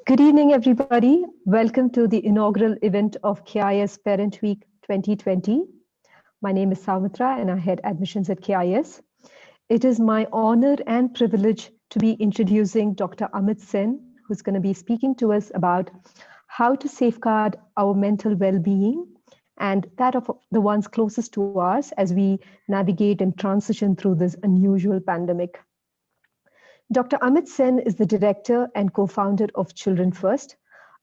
Good evening, everybody. Welcome to the inaugural event of KIS Parent Week 2020. My name is Saumitra and I head admissions at KIS. It is my honor and privilege to be introducing Dr. Amit Sen, who's going to be speaking to us about how to safeguard our mental well-being and that of the ones closest to us as we navigate and transition through this unusual pandemic. Dr. Amit Sen is the director and co-founder of Children First,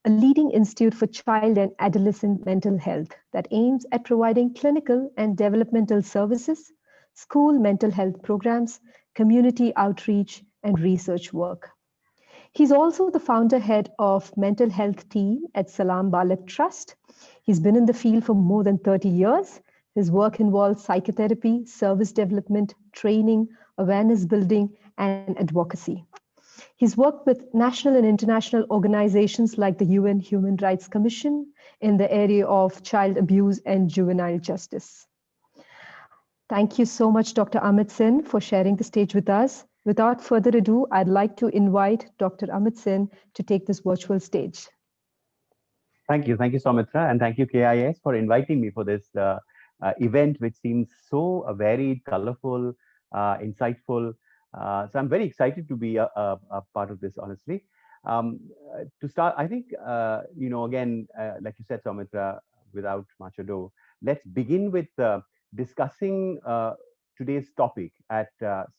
a leading institute for child and adolescent mental health that aims at providing clinical and developmental services, school mental health programs, community outreach, and research work. He's also the founder head of mental health team at Salam Balak Trust. He's been in the field for more than 30 years. His work involves psychotherapy, service development, training, awareness building, and advocacy. He's worked with national and international organizations like the UN Human Rights Commission in the area of child abuse and juvenile justice. Thank you so much, Dr. Amit Sen, for sharing the stage with us. Without further ado, I'd like to invite Dr. Amit Sen to take this virtual stage. Thank you, Soumitra, and thank you, KIS, for inviting me for this event, which seems so varied, colorful, insightful. So I'm very excited to be a part of this, honestly. To start, I think, again, like you said, Soumitra, without much ado, let's begin with discussing today's topic at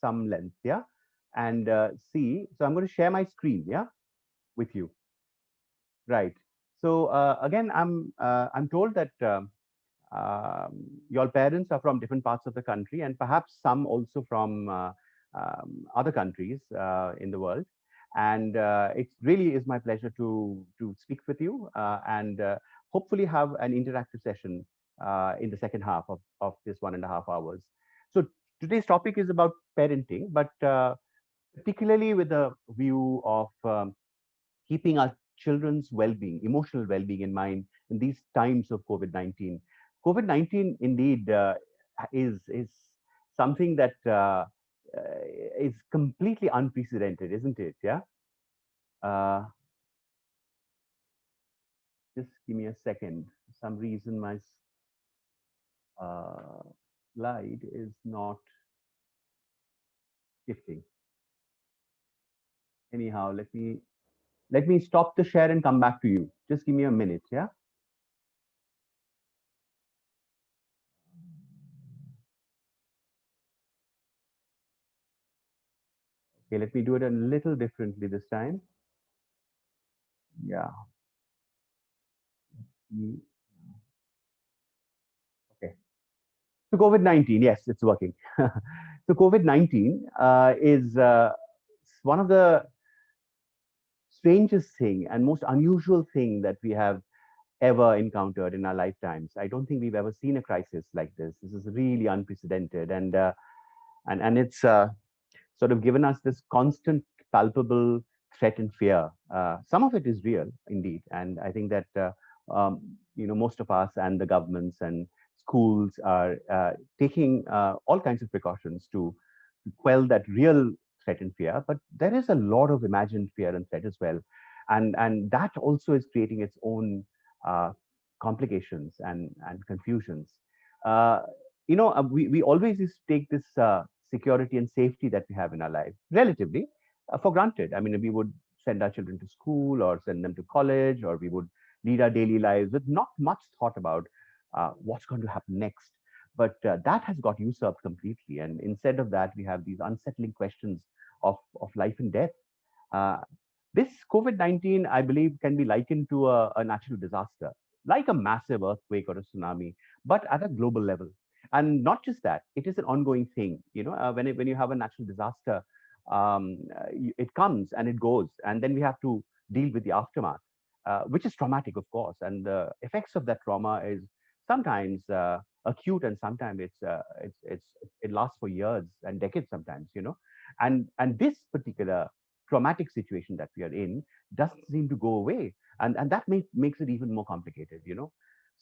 some length, yeah? And see, so I'm going to share my screen, yeah, with you. Right. So again, I'm told that your parents are from different parts of the country, and perhaps some also from other countries in the world. And it really is my pleasure to speak with you and hopefully have an interactive session in the second half of this 1.5 hours. So today's topic is about parenting, but particularly with a view of keeping our children's well-being, emotional well-being in mind in these times of COVID-19. COVID-19 indeed is something that is completely unprecedented, isn't it? Yeah. Uh, just give me a second. For some reason, my slide is not shifting. Anyhow, let me stop the share and come back to you. Just give me a minute. Yeah. Okay, let me do it a little differently this time. Yeah. Okay. So COVID-19, yes, it's working. So COVID-19 is one of the strangest thing and most unusual thing that we have ever encountered in our lifetimes. I don't think we've ever seen a crisis like this. This is really unprecedented, and it's sort of given us this constant, palpable threat and fear. Some of it is real, indeed, and I think that most of us and the governments and schools are taking all kinds of precautions to quell that real threat and fear. But there is a lot of imagined fear and threat as well, and that also is creating its own uh, complications and confusions. Uh, we always used to take this security and safety that we have in our life relatively for granted. I mean, we would send our children to school or send them to college, or we would lead our daily lives with not much thought about what's going to happen next. But that has got usurped completely. And instead of that, we have these unsettling questions of life and death. Uh, this COVID-19, I believe, can be likened to a natural disaster, like a massive earthquake or a tsunami, but at a global level. And not just that, it is an ongoing thing. When you have a natural disaster, it comes and it goes, and then we have to deal with the aftermath, which is traumatic, of course. And the effects of that trauma is sometimes acute, and sometimes it lasts for years and decades sometimes. And this particular traumatic situation that we are in doesn't seem to go away, and that makes it even more complicated.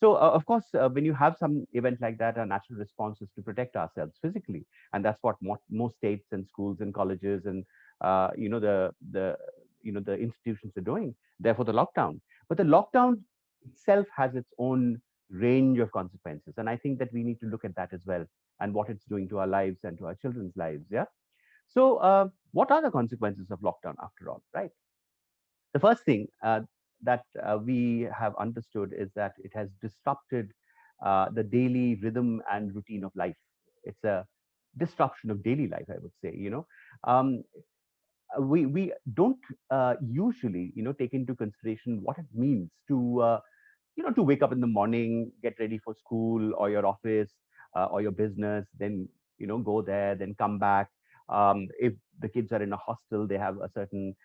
So of course, when you have some event like that, our natural response is to protect ourselves physically, and that's what most states and schools and colleges and the the institutions are doing, therefore the lockdown. But the lockdown itself has its own range of consequences, and I think that we need to look at that as well, and what it's doing to our lives and to our children's lives. Yeah. So what are the consequences of lockdown after all, right? The first thing that we have understood is that it has disrupted the daily rhythm and routine of life. It's a disruption of daily life, I would say. Um, we don't usually take into consideration what it means to wake up in the morning, get ready for school or your office or your business, then go there, then come back. If the kids are in a hostel, they have a certain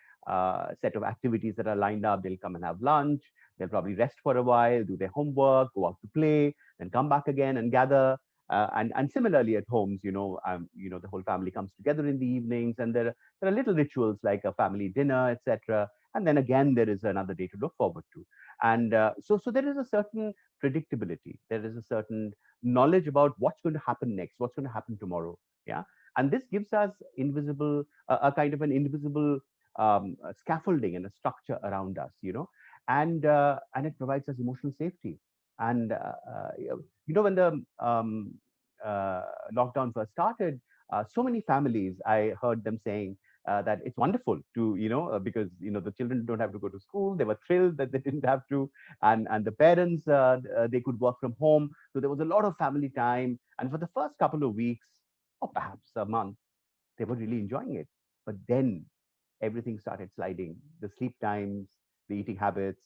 set of activities that are lined up. They'll come and have lunch. They'll probably rest for a while, do their homework, go out to play, then come back again and gather. And similarly at homes, the whole family comes together in the evenings, and there are little rituals like a family dinner, etc. And then again, there is another day to look forward to. And so there is a certain predictability. There is a certain knowledge about what's going to happen next, what's going to happen tomorrow. Yeah. And this gives us a kind of an invisible scaffolding and a structure around us, and it provides us emotional safety. And when the lockdown first started, so many families, I heard them saying that it's wonderful to, because the children don't have to go to school. They were thrilled that they didn't have to, and the parents they could work from home. So there was a lot of family time, and for the first couple of weeks, or perhaps a month, they were really enjoying it. But then everything started sliding. The sleep times, the eating habits,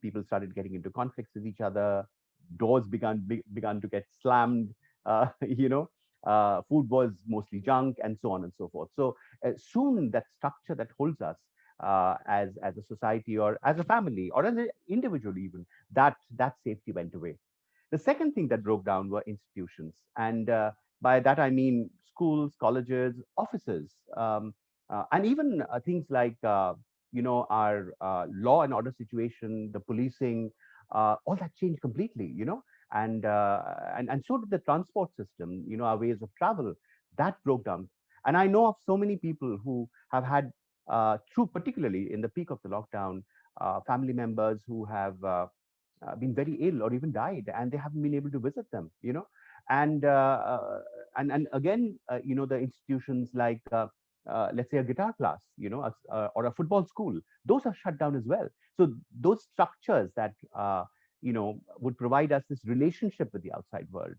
people started getting into conflicts with each other. Doors began to get slammed. Food was mostly junk, and so on and so forth. So soon, that structure that holds us as a society, or as a family, or as an individual, even that safety went away. The second thing that broke down were institutions. And by that, I mean schools, colleges, offices, and even things like, our law and order situation, the policing, all that changed completely, and so did the transport system, our ways of travel, that broke down. And I know of so many people who have had, through particularly in the peak of the lockdown, family members who have been very ill or even died, and they haven't been able to visit them, and and again, the institutions like, let's say, a guitar class, or a football school, those are shut down as well. So those structures that would provide us this relationship with the outside world,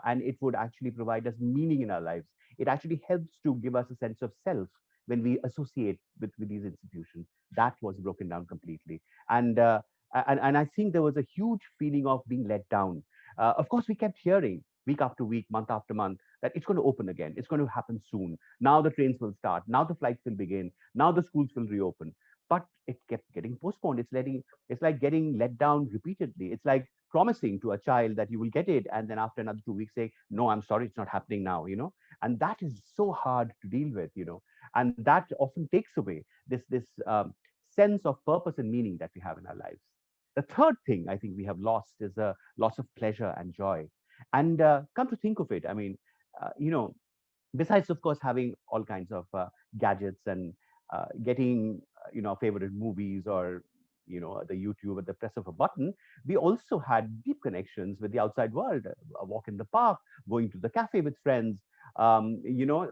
and it would actually provide us meaning in our lives. It actually helps to give us a sense of self when we associate with these institutions. That was broken down completely. And and I think there was a huge feeling of being let down. Of course, we kept hearing week after week, month after month, that it's going to open again. It's going to happen soon. Now the trains will start. Now the flights will begin. Now the schools will reopen. But it kept getting postponed. It's like getting let down repeatedly. It's like promising to a child that you will get it, and then after another 2 weeks say, no, I'm sorry, it's not happening now, and that is so hard to deal with, and that often takes away this sense of purpose and meaning that we have in our lives. The third thing I think we have lost is a loss of pleasure and joy. And come to think of it, I mean, besides, of course, having all kinds of gadgets and getting, favorite movies, or, the YouTube at the press of a button, we also had deep connections with the outside world. A walk in the park, going to the cafe with friends,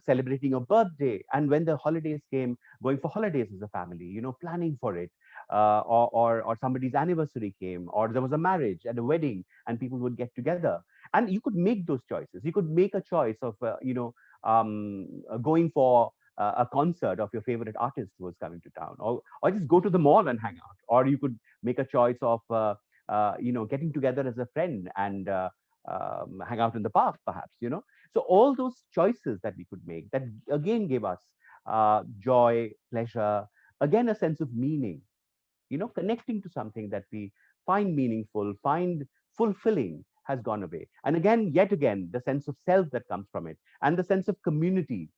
celebrating a birthday. And when the holidays came, going for holidays as a family, planning for it. Or somebody's anniversary came, or there was a marriage and a wedding, and people would get together. And you could make those choices. You could make a choice of, going for a concert of your favorite artist who was coming to town, or just go to the mall and hang out. Or you could make a choice of, getting together as a friend and hang out in the park, perhaps. So all those choices that we could make, that again gave us joy, pleasure, again a sense of meaning, connecting to something that we find meaningful, find fulfilling, has gone away. And again, yet again, the sense of self that comes from it, and the sense of community,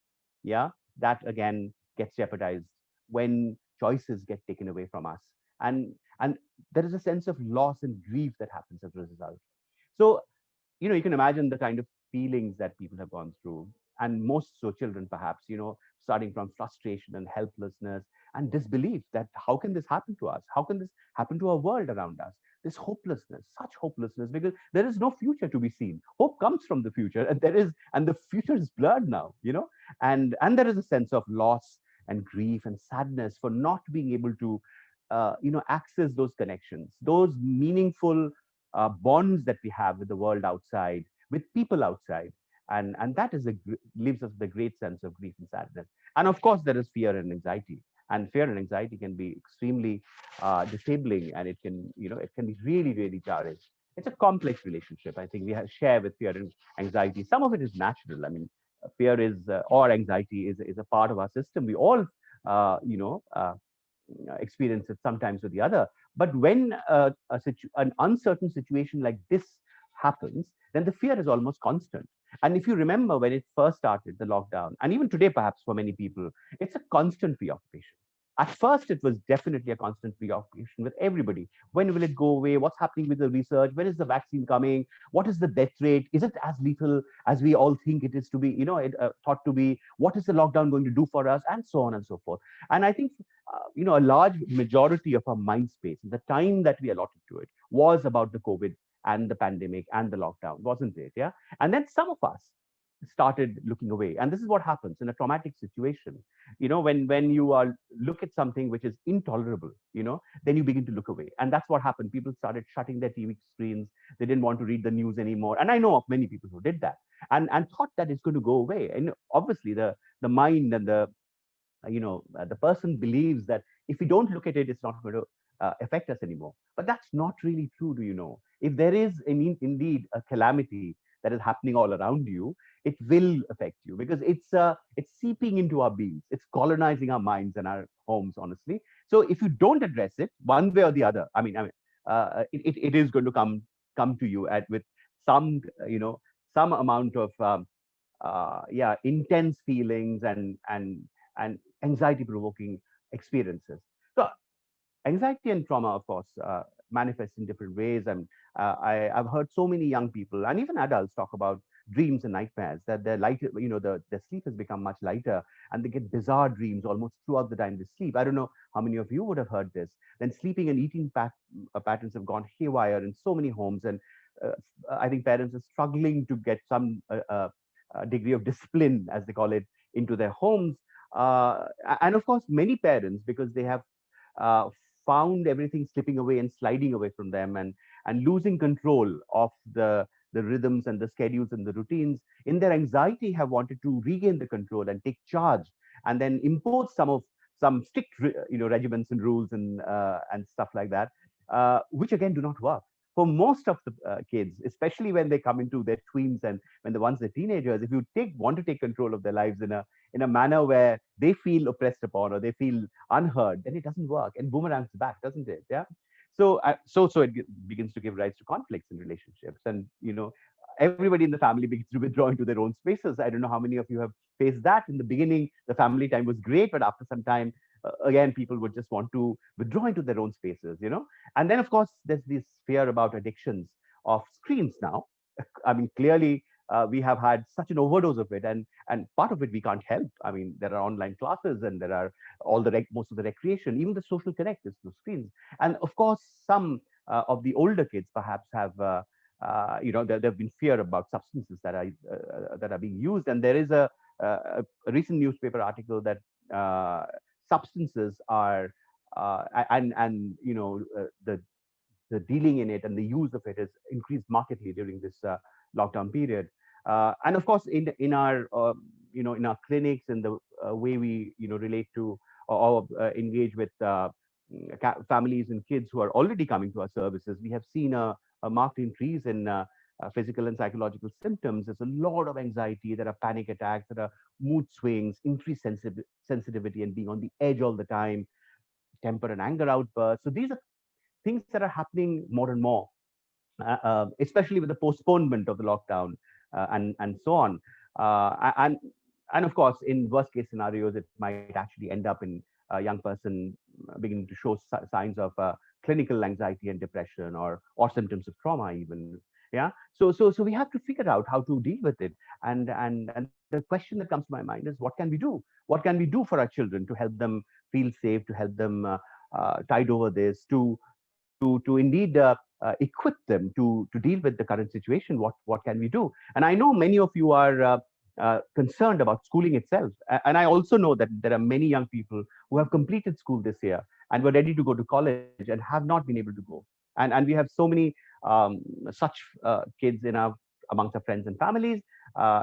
yeah, that again gets jeopardized when choices get taken away from us. And there is a sense of loss and grief that happens as a result. So, you can imagine the kind of feelings that people have gone through. and most so children perhaps, starting from frustration and helplessness and disbelief that how can this happen to us? How can this happen to our world around us? This hopelessness, such hopelessness, because there is no future to be seen. Hope comes from the future, and the future is blurred now, and there is a sense of loss and grief and sadness for not being able to, access those connections, those meaningful bonds that we have with the world outside, with people outside, and that leaves us with a great sense of grief and sadness. And of course, there is fear and anxiety, and fear and anxiety can be extremely disabling, and it can be really, really jarring. It's a complex relationship. I think we share with fear and anxiety. Some of it is natural. I mean, fear is or anxiety is a part of our system. We all, uh, you know, uh, experience it sometimes or the other. But when an uncertain situation like this happens, then the fear is almost constant. And if you remember when it first started, the lockdown, and even today, perhaps for many people, it's a constant preoccupation. At first, it was definitely a constant preoccupation with everybody. When will it go away? What's happening with the research? When is the vaccine coming? What is the death rate? Is it as lethal as we all think it is to be? Thought to be. What is the lockdown going to do for us? And so on and so forth. And I think a large majority of our mind space, the time that we allotted to it, was about the COVID and the pandemic and the lockdown, wasn't it? Yeah. And then some of us started looking away, and this is what happens in a traumatic situation. When you are look at something which is intolerable, then you begin to look away, and that's what happened. People started shutting their TV screens. They didn't want to read the news anymore, and I know of many people who did that, and thought that it's going to go away. And obviously the mind and the person believes that if we don't look at it, it's not going to affect us anymore. But that's not really true. Do you know, if there is indeed a calamity that is happening all around you, it will affect you, because it's seeping into our beings. It's colonizing our minds and our homes, honestly. So if you don't address it one way or the other, it is going to come to you with some some amount of yeah, intense feelings and anxiety provoking experiences. So anxiety and trauma, of course, manifest in different ways. And I've heard so many young people and even adults talk about dreams and nightmares, that their lighter, their sleep has become much lighter, and they get bizarre dreams almost throughout the time they sleep. I don't know how many of you would have heard this. Then sleeping and eating patterns have gone haywire in so many homes, and uh, I think parents are struggling to get some degree of discipline, as they call it, into their homes. And of course, many parents, because they have uh, found everything slipping away and sliding away from them, and losing control of the rhythms and the schedules and the routines, in their anxiety have wanted to regain the control and take charge, and then impose some strict regiments and rules and stuff like that, which again do not work for most of the kids, especially when they come into their tweens, and when the ones they're teenagers. If you want to take control of their lives in a manner where they feel oppressed upon or they feel unheard, then it doesn't work, and boomerangs back, doesn't it? Yeah. So it begins to give rise to conflicts in relationships, and everybody in the family begins to withdraw into their own spaces. I don't know how many of you have faced that. In the beginning, the family time was great, but after some time, again, people would just want to withdraw into their own spaces. And then, of course, there's this fear about addictions of screens now. I mean, clearly, we have had such an overdose of it, and part of it we can't help. I mean, there are online classes, and there are most of the recreation, even the social connect is through screens. And of course, some of the older kids perhaps have. There have been fear about substances that are being used, and there is a recent newspaper article that substances are and the dealing in it and the use of it has increased markedly during this lockdown period. And of course, in our in our clinics and the way we relate to or engage with families and kids who are already coming to our services, we have seen a marked increase in physical and psychological symptoms. There's a lot of anxiety. There are panic attacks. There are mood swings, increased sensitivity, and being on the edge all the time, temper and anger outbursts. So these are things that are happening more and more, especially with the postponement of the lockdown and so on. And of course, in worst case scenarios, it might actually end up in a young person beginning to show signs of clinical anxiety and depression, or symptoms of trauma even. Yeah. So we have to figure out how to deal with it, and the question that comes to my mind is, what can we do? What can we do for our children to help them feel safe, to help them tide over this, to indeed equip them to deal with the current situation? What can we do? And I know many of you are concerned about schooling itself, and I also know that there are many young people who have completed school this year and were ready to go to college and have not been able to go. And we have so many such kids in our amongst our friends and families.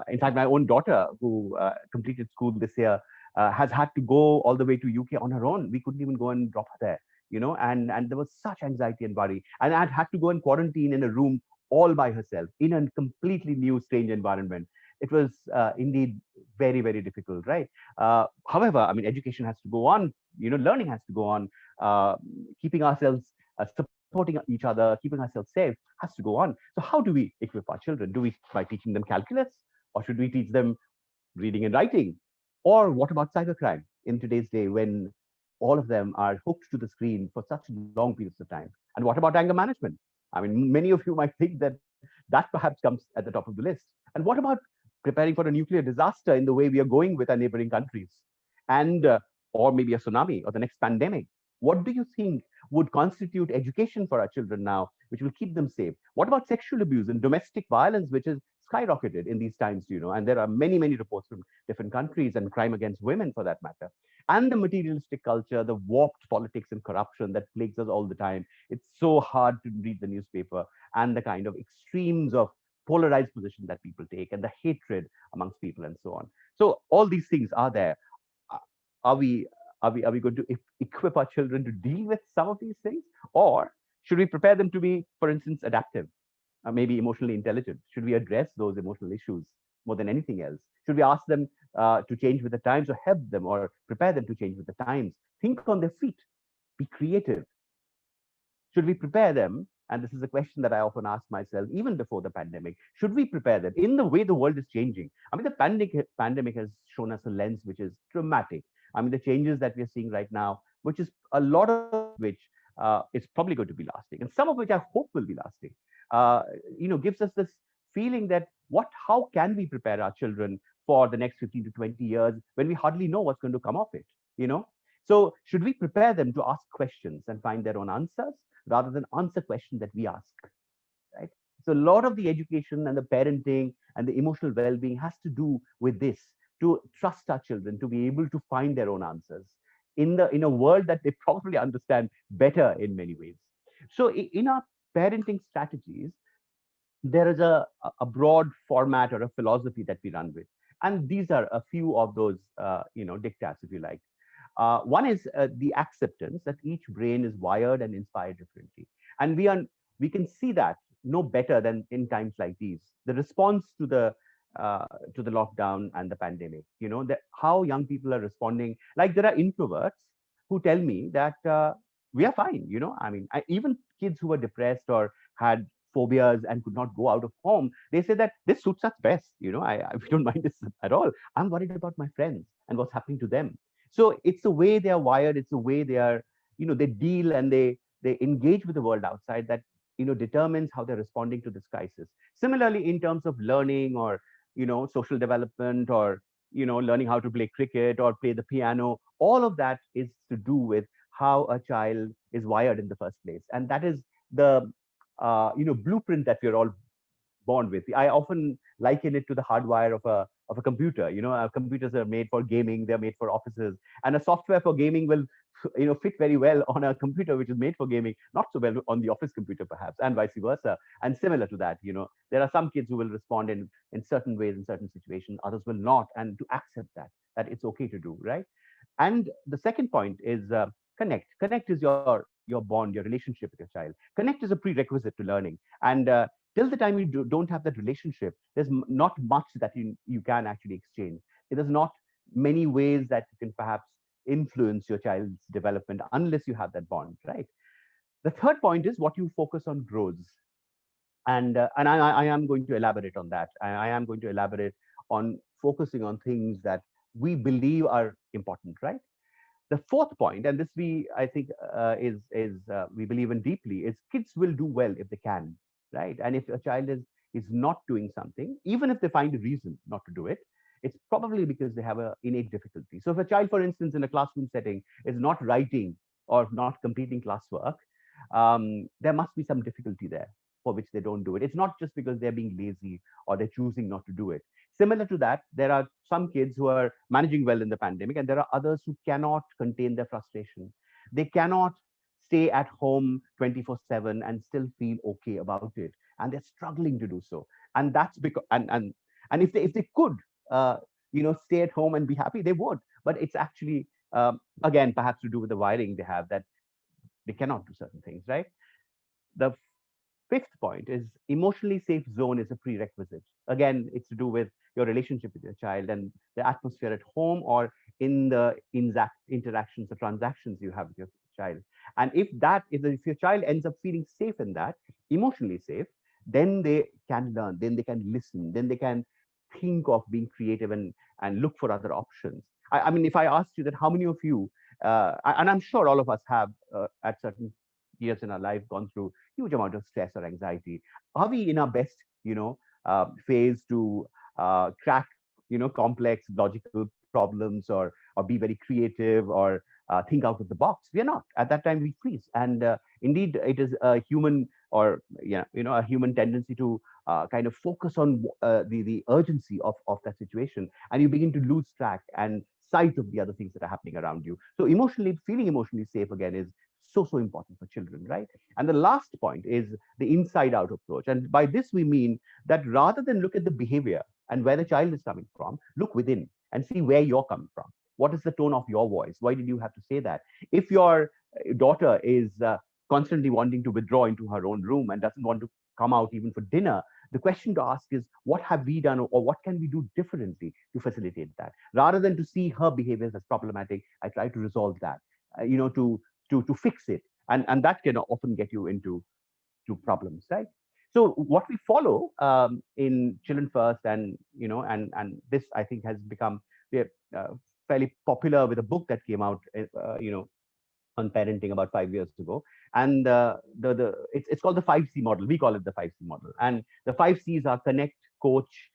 In fact, my own daughter, who completed school this year, has had to go all the way to UK on her own. We couldn't even go and drop her there, and there was such anxiety and worry. And I'd had to go and quarantine in a room all by herself in a completely new, strange environment. It was indeed very, very difficult, right? However, I mean, education has to go on, learning has to go on, keeping ourselves, supporting each other, keeping ourselves safe has to go on. So how do we equip our children? Do we by teaching them calculus, or should we teach them reading and writing? Or what about cybercrime in today's day when all of them are hooked to the screen for such long periods of time? And what about anger management? I mean, many of you might think that that perhaps comes at the top of the list. And what about preparing for a nuclear disaster in the way we are going with our neighboring countries? And or maybe a tsunami or the next pandemic. What do you think would constitute education for our children now, which will keep them safe? What about sexual abuse and domestic violence, which is skyrocketed in these times, and there are many, many reports from different countries, and crime against women for that matter. And the materialistic culture, the warped politics and corruption that plagues us all the time. It's so hard to read the newspaper, and the kind of extremes of polarized position that people take, and the hatred amongst people, and so on. So all these things are there. Uh, Are we are we going to equip our children to deal with some of these things, or should we prepare them to be, for instance, adaptive, maybe emotionally intelligent? Should we address those emotional issues more than anything else? Should we ask them to change with the times, or help them or prepare them to change with the times? Think on their feet, be creative. Should we prepare them? And this is a question that I often ask myself, even before the pandemic. Should we prepare them in the way the world is changing? I mean, the pandemic has shown us a lens which is dramatic. I mean, the changes that we're seeing right now, which is a lot of which is probably going to be lasting, and some of which I hope will be lasting. Uh, Gives us this feeling that how can we prepare our children for the next 15 to 20 years when we hardly know what's going to come of it? You know, so should we prepare them to ask questions and find their own answers, rather than answer questions that we ask, right? So a lot of the education and the parenting and the emotional well-being has to do with this, to trust our children to be able to find their own answers in a world that they probably understand better in many ways. So in our parenting strategies, there is a broad format or a philosophy that we run with. And these are a few of those, dictats, if you like. One is the acceptance that each brain is wired and inspired differently. And we can see that no better than in times like these. The response to the lockdown and the pandemic, how young people are responding. Like, there are introverts who tell me that we are fine. I mean, even kids who were depressed or had phobias and could not go out of home, they say that this suits us best. We don't mind this at all. I'm worried about my friends and what's happening to them. So it's the way they are wired, it's the way they are, they deal, and they engage with the world outside, that determines how they're responding to this crisis. Similarly, in terms of learning, or social development, or learning how to play cricket or play the piano, all of that is to do with how a child is wired in the first place. And that is the blueprint that we're all born with. I often liken it to the hardwire of a computer. Computers are made for gaming, they're made for offices, and a software for gaming will fit very well on a computer which is made for gaming, not so well on the office computer perhaps, and vice versa. And similar to that, there are some kids who will respond in certain ways in certain situations, others will not, and to accept that it's okay to do, right? And the second point is connect is your bond, your relationship with your child. Connect is a prerequisite to learning. And till the time you don't have that relationship, there's not much that you can actually exchange. There's not many ways that you can perhaps influence your child's development unless you have that bond, right? The third point is what you focus on grows. And I am going to elaborate on that. I am going to elaborate on focusing on things that we believe are important, right? The fourth point, and this I think is we believe in deeply, is kids will do well if they can, right? And if a child is not doing something, even if they find a reason not to do it, it's probably because they have a innate difficulty. So if a child, for instance, in a classroom setting is not writing or not completing classwork, there must be some difficulty there for which they don't do it. It's not just because they're being lazy or they're choosing not to do it. Similar to that, there are some kids who are managing well in the pandemic, and there are others who cannot contain their frustration. They cannot stay at home 24/7 and still feel okay about it, and they're struggling to do so. And that's because and if they could, stay at home and be happy, they would. But it's actually again perhaps to do with the wiring they have, that they cannot do certain things, right? The fifth point is emotionally safe zone is a prerequisite. Again, it's to do with your relationship with your child and the atmosphere at home or in the interactions or transactions you have with your child. And if your child ends up feeling safe in that, emotionally safe, then they can learn, then they can listen, then they can think of being creative and look for other options. I mean, if I asked you that, how many of you, and I'm sure all of us have at certain years in our life gone through huge amount of stress or anxiety. Are we in our best, phase to crack, complex logical problems or be very creative or think out of the box? We are not. At that time, we freeze. And indeed, it is a human or a human tendency to kind of focus on the urgency of that situation, and you begin to lose track and sight of the other things that are happening around you. So feeling emotionally safe again is so important for children, right? And the last point is the inside out approach. And by this, we mean that rather than look at the behavior and where the child is coming from, look within and see where you're coming from. What is the tone of your voice? Why did you have to say that? If your daughter is constantly wanting to withdraw into her own room and doesn't want to come out even for dinner, the question to ask is, what have we done or what can we do differently to facilitate that? Rather than to see her behaviors as problematic, I try to resolve that, to fix it, and that can often get you into problems, right? So what we follow in Children First, and this I think has become uh, fairly popular with a book that came out, on parenting about 5 years ago, and it's called the 5C model. We call it the 5C model, and the 5Cs are connect, coach,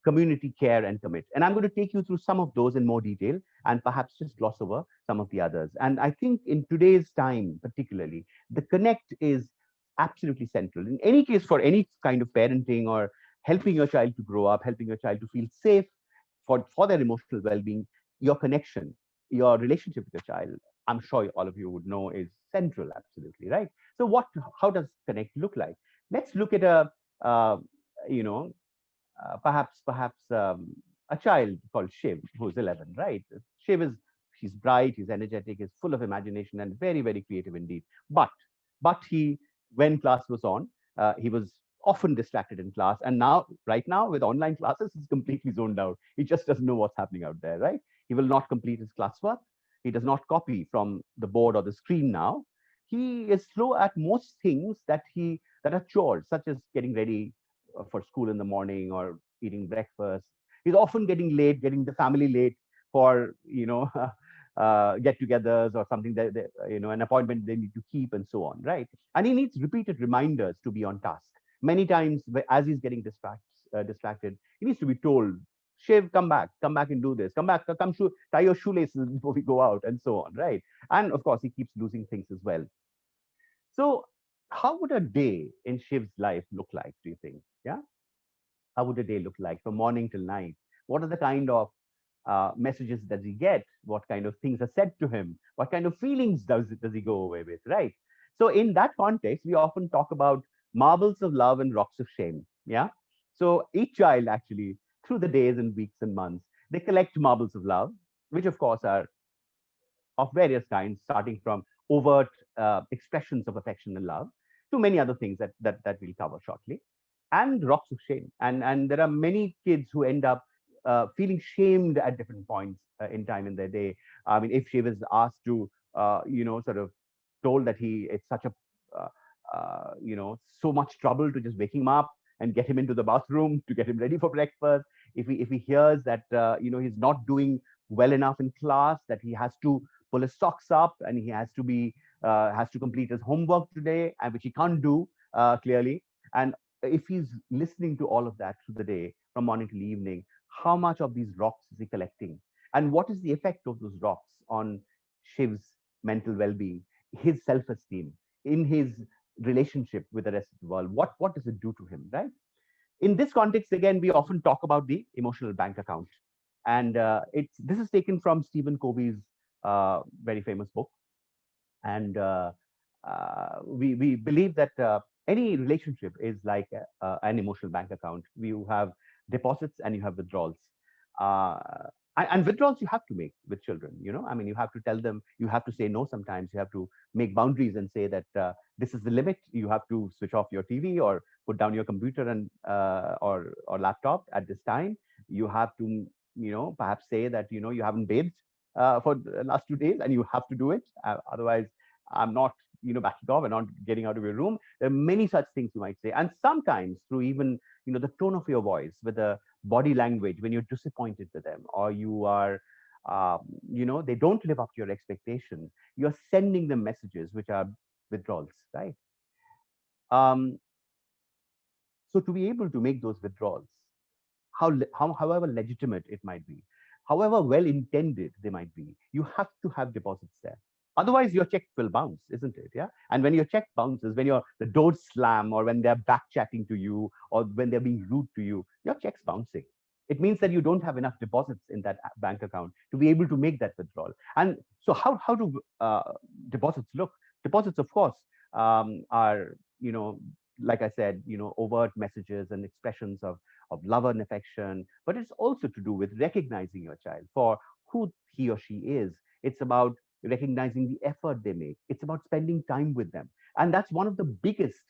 community, care, and commit. And I'm going to take you through some of those in more detail and perhaps just gloss over some of the others. And I think in today's time, particularly, the connect is absolutely central. In any case, for any kind of parenting or helping your child to grow up, helping your child to feel safe for their emotional well-being, your connection, your relationship with your child, I'm sure all of you would know, is central, absolutely, right? So how does connect look like? Let's look at you know, perhaps a child called Shiv, who's 11, right? He's bright, he's energetic, he's full of imagination and very, very creative indeed. But when class was on, he was often distracted in class. And right now, with online classes, he's completely zoned out. He just doesn't know what's happening out there, right? He will not complete his classwork. He does not copy from the board or the screen now. He is slow at most things that are chores, such as getting ready for school in the morning or eating breakfast. He's often getting the family late for get-togethers or something an appointment they need to keep and so on, right? And he needs repeated reminders to be on task. Many times, as he's getting distracted, he needs to be told, Shiv, come back and do this. Come back, tie your shoelaces before we go out, and so on, right? And of course, he keeps losing things as well. So, how would a day in Shiv's life look like, do you think? Yeah. How would a day look like from morning till night? What are the kind of messages does he get? What kind of things are said to him? What kind of feelings does he go away with, right? So in that context, we often talk about marbles of love and rocks of shame. Yeah. So each child actually, through the days and weeks and months, they collect marbles of love, which of course are of various kinds, starting from overt expressions of affection and love to many other things that we'll cover shortly, and rocks of shame. And there are many kids who end up feeling shamed at different points in time in their day. I mean, if she was asked to, sort of told that it's such a, so much trouble to just wake him up and get him into the bathroom to get him ready for breakfast. If he hears that, he's not doing well enough in class, that he has to pull his socks up and he has to complete his homework today, and which he can't do clearly. And if he's listening to all of that through the day, from morning till evening, How much of these rocks is he collecting? And what is the effect of those rocks on Shiv's mental well-being, his self-esteem, in his relationship with the rest of the world? What does it do to him, right? In this context, again, we often talk about the emotional bank account. And this is taken from Stephen Covey's very famous book. And we believe that any relationship is like an emotional bank account. You have deposits and you have withdrawals. Uh, and withdrawals you have to make with children, I mean, you have to tell them, you have to say no sometimes, you have to make boundaries and say that this is the limit. You have to switch off your TV or put down your computer and or laptop at this time. You have to, perhaps say that, you haven't bathed for the last 2 days and you have to do it. Otherwise, I'm not, backing off and not getting out of your room. There are many such things you might say. And sometimes through even, the tone of your voice, with the body language, when you're disappointed with them or you are, they don't live up to your expectations, you're sending them messages which are withdrawals, right? Um, so to be able to make those withdrawals, however legitimate it might be, however well intended they might be, you have to have deposits there. Otherwise, your check will bounce, isn't it? Yeah. And when your check bounces, when the doors slam, or when they're back chatting to you, or when they're being rude to you, your check's bouncing. It means that you don't have enough deposits in that bank account to be able to make that withdrawal. And so, how do deposits look? Deposits, of course, are, like I said, overt messages and expressions of love and affection, but it's also to do with recognizing your child for who he or she is. It's about recognizing the effort they make. It's about spending time with them. And that's one of the biggest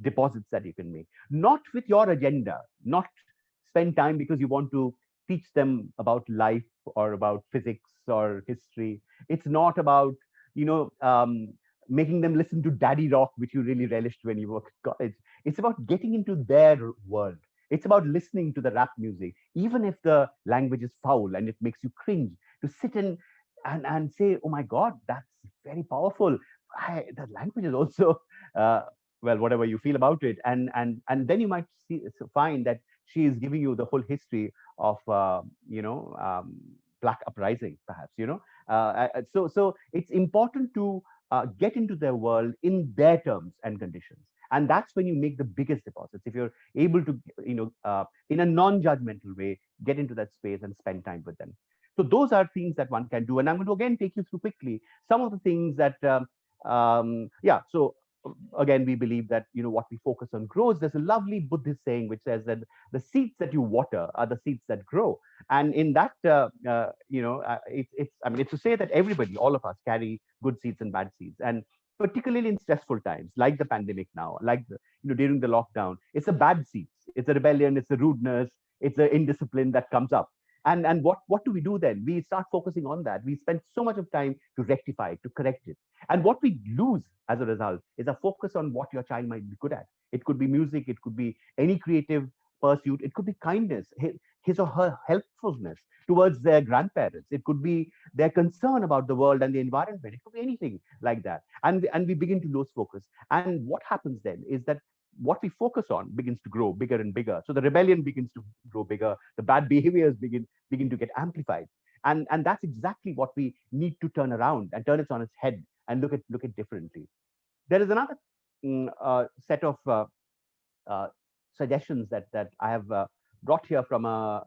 deposits that you can make. Not with your agenda, not spend time because you want to teach them about life or about physics or history. It's not about, making them listen to Daddy Rock, which you really relished when you were in college. It's about getting into their world. It's about listening to the rap music, even if the language is foul and it makes you cringe, to sit and say, "Oh my God, that's very powerful." The language is also, uh, well, whatever you feel about it, and then you might find that she is giving you the whole history of, Black uprising, perhaps. So it's important to get into their world in their terms and conditions. And that's when you make the biggest deposits. If you're able to, in a non-judgmental way, get into that space and spend time with them. So those are things that one can do. And I'm going to again take you through quickly some of the things that, yeah. So again, we believe that, what we focus on grows. There's a lovely Buddhist saying which says that the seeds that you water are the seeds that grow. And in that, I mean, it's to say that everybody, all of us, carry good seeds and bad seeds. And particularly in stressful times, like the pandemic now, like during the lockdown, it's a bad seeds. It's a rebellion, it's a rudeness, it's an indiscipline that comes up. And what do we do then? We start focusing on that. We spend so much of time to rectify it, to correct it. And what we lose as a result is a focus on what your child might be good at. It could be music, it could be any creative pursuit, it could be kindness, his or her helpfulness towards their grandparents. It could be their concern about the world and the environment. It could be anything like that. And we begin to lose focus. And what happens then is that what we focus on begins to grow bigger and bigger. So the rebellion begins to grow bigger. The bad behaviors begin to get amplified. And that's exactly what we need to turn around and turn it on its head and look at differently. There is another set of uh, suggestions that I have brought here from a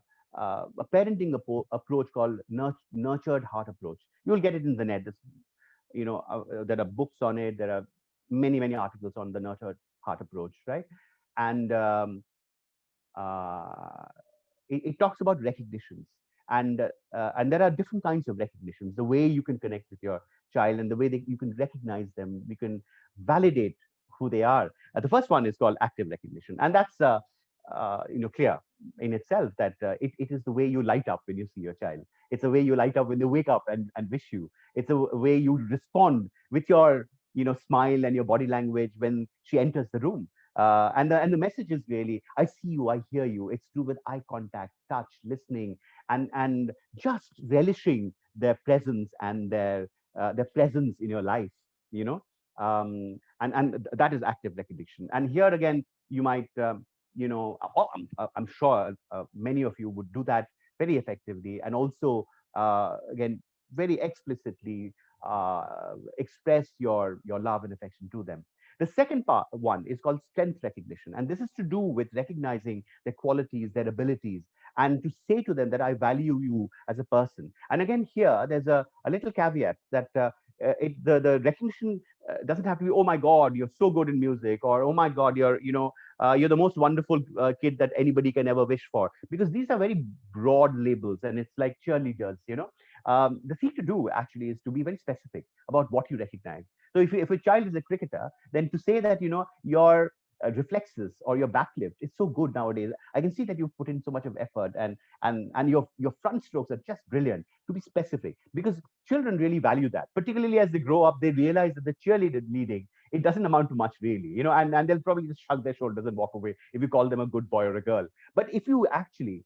parenting approach called nurtured heart approach. You'll get it in the net. There are books on it. There are many articles on the nurtured heart approach, right? And uh, it talks about recognitions, and there are different kinds of recognitions. The way you can connect with your child and the way that you can recognize them, you can validate who they are. The first one is called active recognition, and that's clear in itself that it is the way you light up when you see your child. It's the way you light up when they wake up and wish you. It's a way you respond with your smile and your body language when she enters the room. And the message is really, I see you, I hear you. It's to do with eye contact, touch, listening, and just relishing their presence and their presence in your life. And that is active recognition. And here again, you might I'm sure many of you would do that very effectively, and also again very explicitly express your love and affection to them. The second part one is called strength recognition, and this is to do with recognizing their qualities, their abilities, and to say to them that I value you as a person. And again, here there's a little caveat that the recognition doesn't have to be, oh my God, you're so good in music, or oh my God, you're the most wonderful kid that anybody can ever wish for, because these are very broad labels, and it's like cheerleaders. The thing to do actually is to be very specific about what you recognize. So if a child is a cricketer, then to say that your reflexes or your backlift is so good nowadays. I can see that you've put in so much of effort, and your front strokes are just brilliant. To be specific, because children really value that, particularly as they grow up. They realize that the cheerleader leading, it doesn't amount to much really, and they'll probably just shrug their shoulders and walk away if you call them a good boy or a girl. But if you actually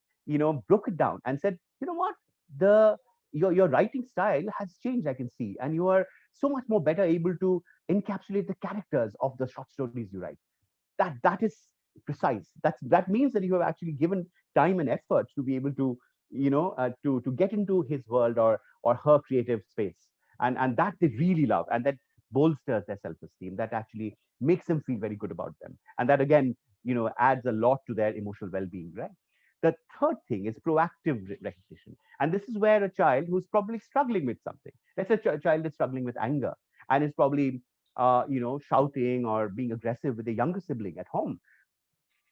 broke it down and said, what, the your writing style has changed, I can see, and you are so much more better able to encapsulate the characters of the short stories you write. That is precise. That means that you have actually given time and effort to be able to to get into his world or her creative space, and that they really love, and that bolsters their self-esteem. That actually makes them feel very good about them, and that again adds a lot to their emotional well-being, right? The third thing is proactive recognition, and this is where a child who's probably struggling with something, let's say a child is struggling with anger and is probably shouting or being aggressive with a younger sibling at home,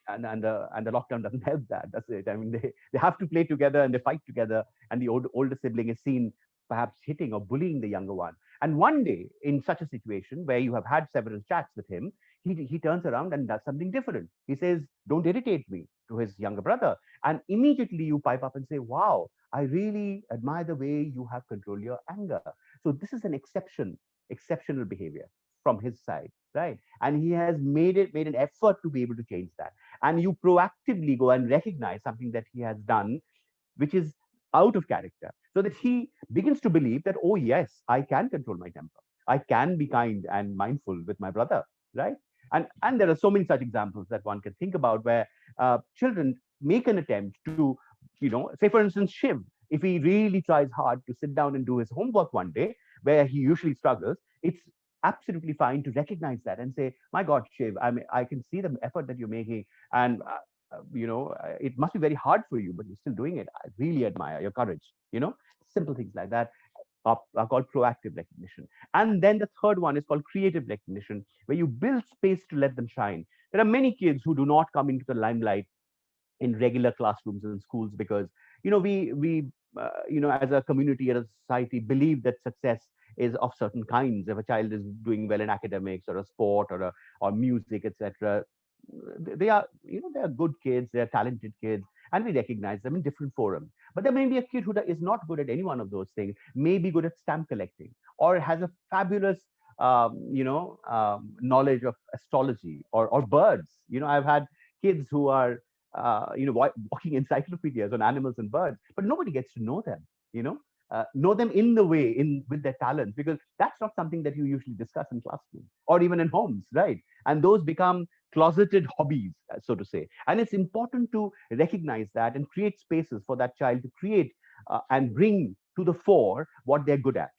and the lockdown doesn't help that, does it? I mean, they have to play together and they fight together, and the older sibling is seen perhaps hitting or bullying the younger one. And one day, in such a situation where you have had several chats with him, he turns around and does something different. He says, "Don't irritate me," to his younger brother, and immediately you pipe up and say, "Wow, I really admire the way you have controlled your anger." So this is an exceptional behavior from his side, right? And he has made an effort to be able to change that, and you proactively go and recognize something that he has done which is out of character, so that he begins to believe that, oh yes, I can control my temper, I can be kind and mindful with my brother, right? And there are so many such examples that one can think about, where children make an attempt to, say for instance, Shiv, if he really tries hard to sit down and do his homework one day where he usually struggles, it's absolutely fine to recognize that and say, my God, Shiv, I can see the effort that you're making, and it must be very hard for you, but you're still doing it. I really admire your courage. Simple things like that are called proactive recognition. And then the third one is called creative recognition, where you build space to let them shine. There are many kids who do not come into the limelight in regular classrooms and schools, because we as a community, as a society, believe that success is of certain kinds. If a child is doing well in academics or a sport or music, etc., they are they are good kids, they are talented kids, and we recognize them in different forums. But there may be a kid who is not good at any one of those things, may be good at stamp collecting, or has a fabulous knowledge of astrology or birds. I've had kids who are walking encyclopedias on animals and birds, but nobody gets to know them. Know them in the way, in with their talents, because that's not something that you usually discuss in classrooms or even in homes, right? And those become closeted hobbies, so to say. And it's important to recognize that and create spaces for that child to create and bring to the fore what they're good at,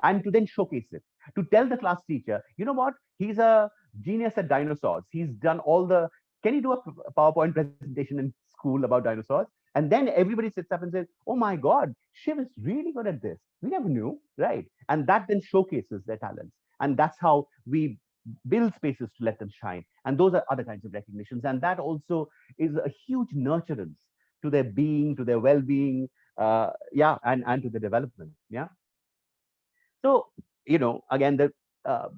and to then showcase it, to tell the class teacher, you know what, he's a genius at dinosaurs. He's done all the, can you do a PowerPoint presentation in school about dinosaurs? And then everybody sits up and says, oh my God, Shiv is really good at this. We never knew, right? And that then showcases their talents. And that's how we build spaces to let them shine. And those are other kinds of recognitions. And that also is a huge nurturance to their being, to their well-being, and to their development. Yeah. So, again, uh,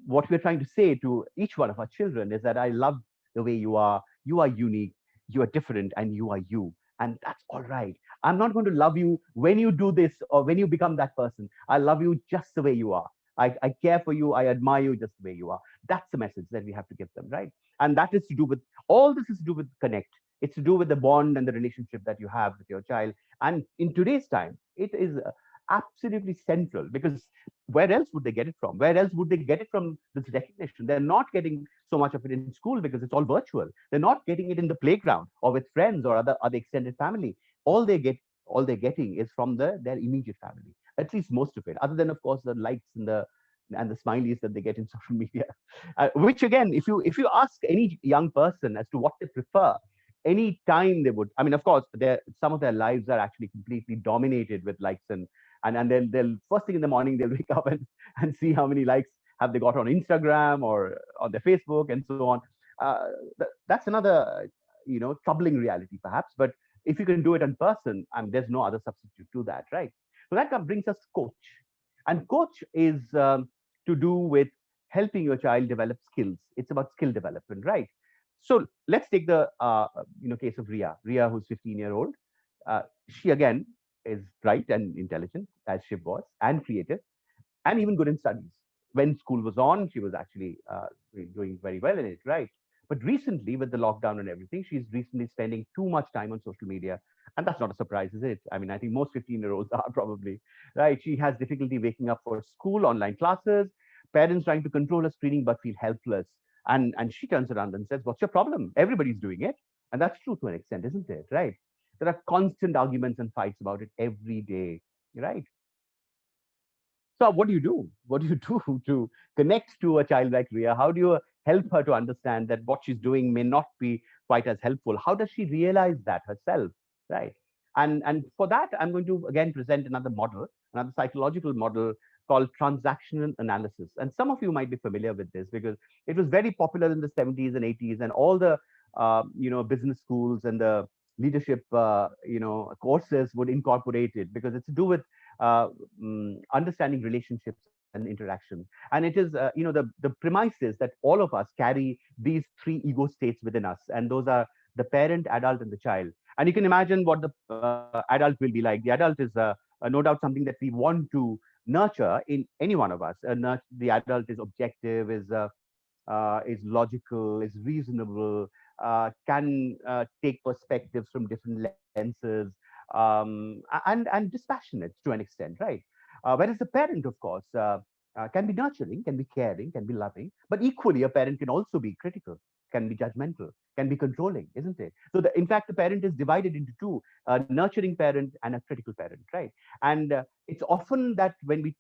what we're trying to say to each one of our children is that I love the way you are unique, you are different, and you are you. And that's all right. I'm not going to love you when you do this or when you become that person. I love you just the way you are. I care for you. I admire you just the way you are. That's the message that we have to give them, right? And that is to do with, all this is to do with connect. It's to do with the bond and the relationship that you have with your child. And in today's time, it is absolutely central, because where else would they get it from? Where else would they get it from, this recognition? They're not getting so much of it in school because it's all virtual. They're not getting it in the playground or with friends or other extended family. All they get, all they're getting is from their immediate family, at least most of it, other than of course the likes and the smileys that they get in social media. Which again, if you ask any young person as to what they prefer, any time they would, I mean, of course, some of their lives are actually completely dominated with likes, and then they'll first thing in the morning they'll wake up and see how many likes have they got on Instagram or on their Facebook and so on. That's another troubling reality perhaps, but if you can do it in person, there's no other substitute to that, right? So that brings us to coach, and coach is to do with helping your child develop skills. It's about skill development, right? So let's take the case of Ria, who's 15-year-old. She again is bright and intelligent as she was, and creative, and even good in studies. When school was on, she was actually doing very well in it, right? But recently, with the lockdown and everything, she's recently spending too much time on social media. And that's not a surprise, is it? I mean, I think most 15-year-olds are probably, right? She has difficulty waking up for school, online classes, parents trying to control her screening but feel helpless. And she turns around and says, "What's your problem? Everybody's doing it." And that's true to an extent, isn't it? Right? There are constant arguments and fights about it every day, right? So what do you do? What do you do to connect to a child like Ria? How do you help her to understand that what she's doing may not be quite as helpful? How does she realize that herself? Right. And for that, I'm going to again present another model, another psychological model called transactional analysis. And some of you might be familiar with this because it was very popular in the 70s and 80s, and all the business schools and the leadership courses would incorporate it because it's to do with understanding relationships and interaction. And it is, the premise is that all of us carry these three ego states within us, and those are the parent, adult, and the child. And you can imagine what the adult will be like. The adult is no doubt something that we want to nurture in any one of us. The adult is objective, is logical, is reasonable, can take perspectives from different lenses, and dispassionate to an extent, right? Whereas the parent, of course, can be nurturing, can be caring, can be loving, but equally, a parent can also be critical, can be judgmental, can be controlling, isn't it? So, in fact, the parent is divided into two: a nurturing parent and a critical parent, right? And it's often that when we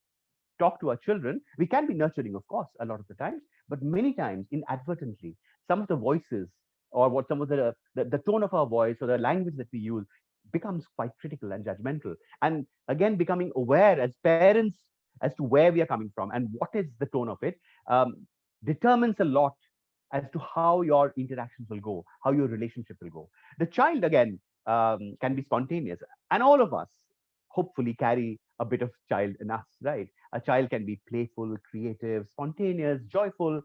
talk to our children, we can be nurturing, of course, a lot of the times, but many times inadvertently, some of the voices or what some of the tone of our voice or the language that we use becomes quite critical and judgmental. And again, becoming aware as parents as to where we are coming from and what is the tone of it determines a lot as to how your interactions will go, how your relationship will go. The child, again, can be spontaneous, and all of us hopefully carry a bit of child in us, right? A child can be playful, creative, spontaneous, joyful,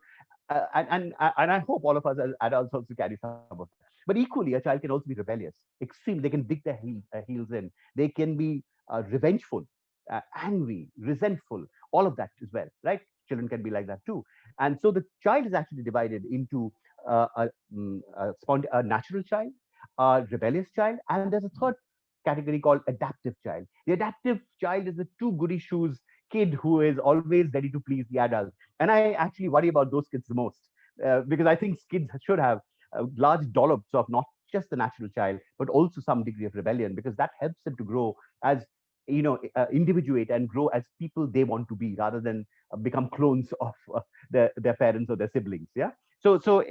and I hope all of us as adults also carry some of that. But equally, a child can also be rebellious, extreme. They can dig their heels in. They can be revengeful, angry, resentful, all of that as well, right? Children can be like that too. And so the child is actually divided into a natural child, a rebellious child, and there's a third category called adaptive child. The adaptive child is the two goody shoes kid who is always ready to please the adult. And I actually worry about those kids the most because I think kids should have large dollops of not just the natural child, but also some degree of rebellion, because that helps them to grow as individuate and grow as people they want to be rather than become clones of their parents or their siblings. Yeah. So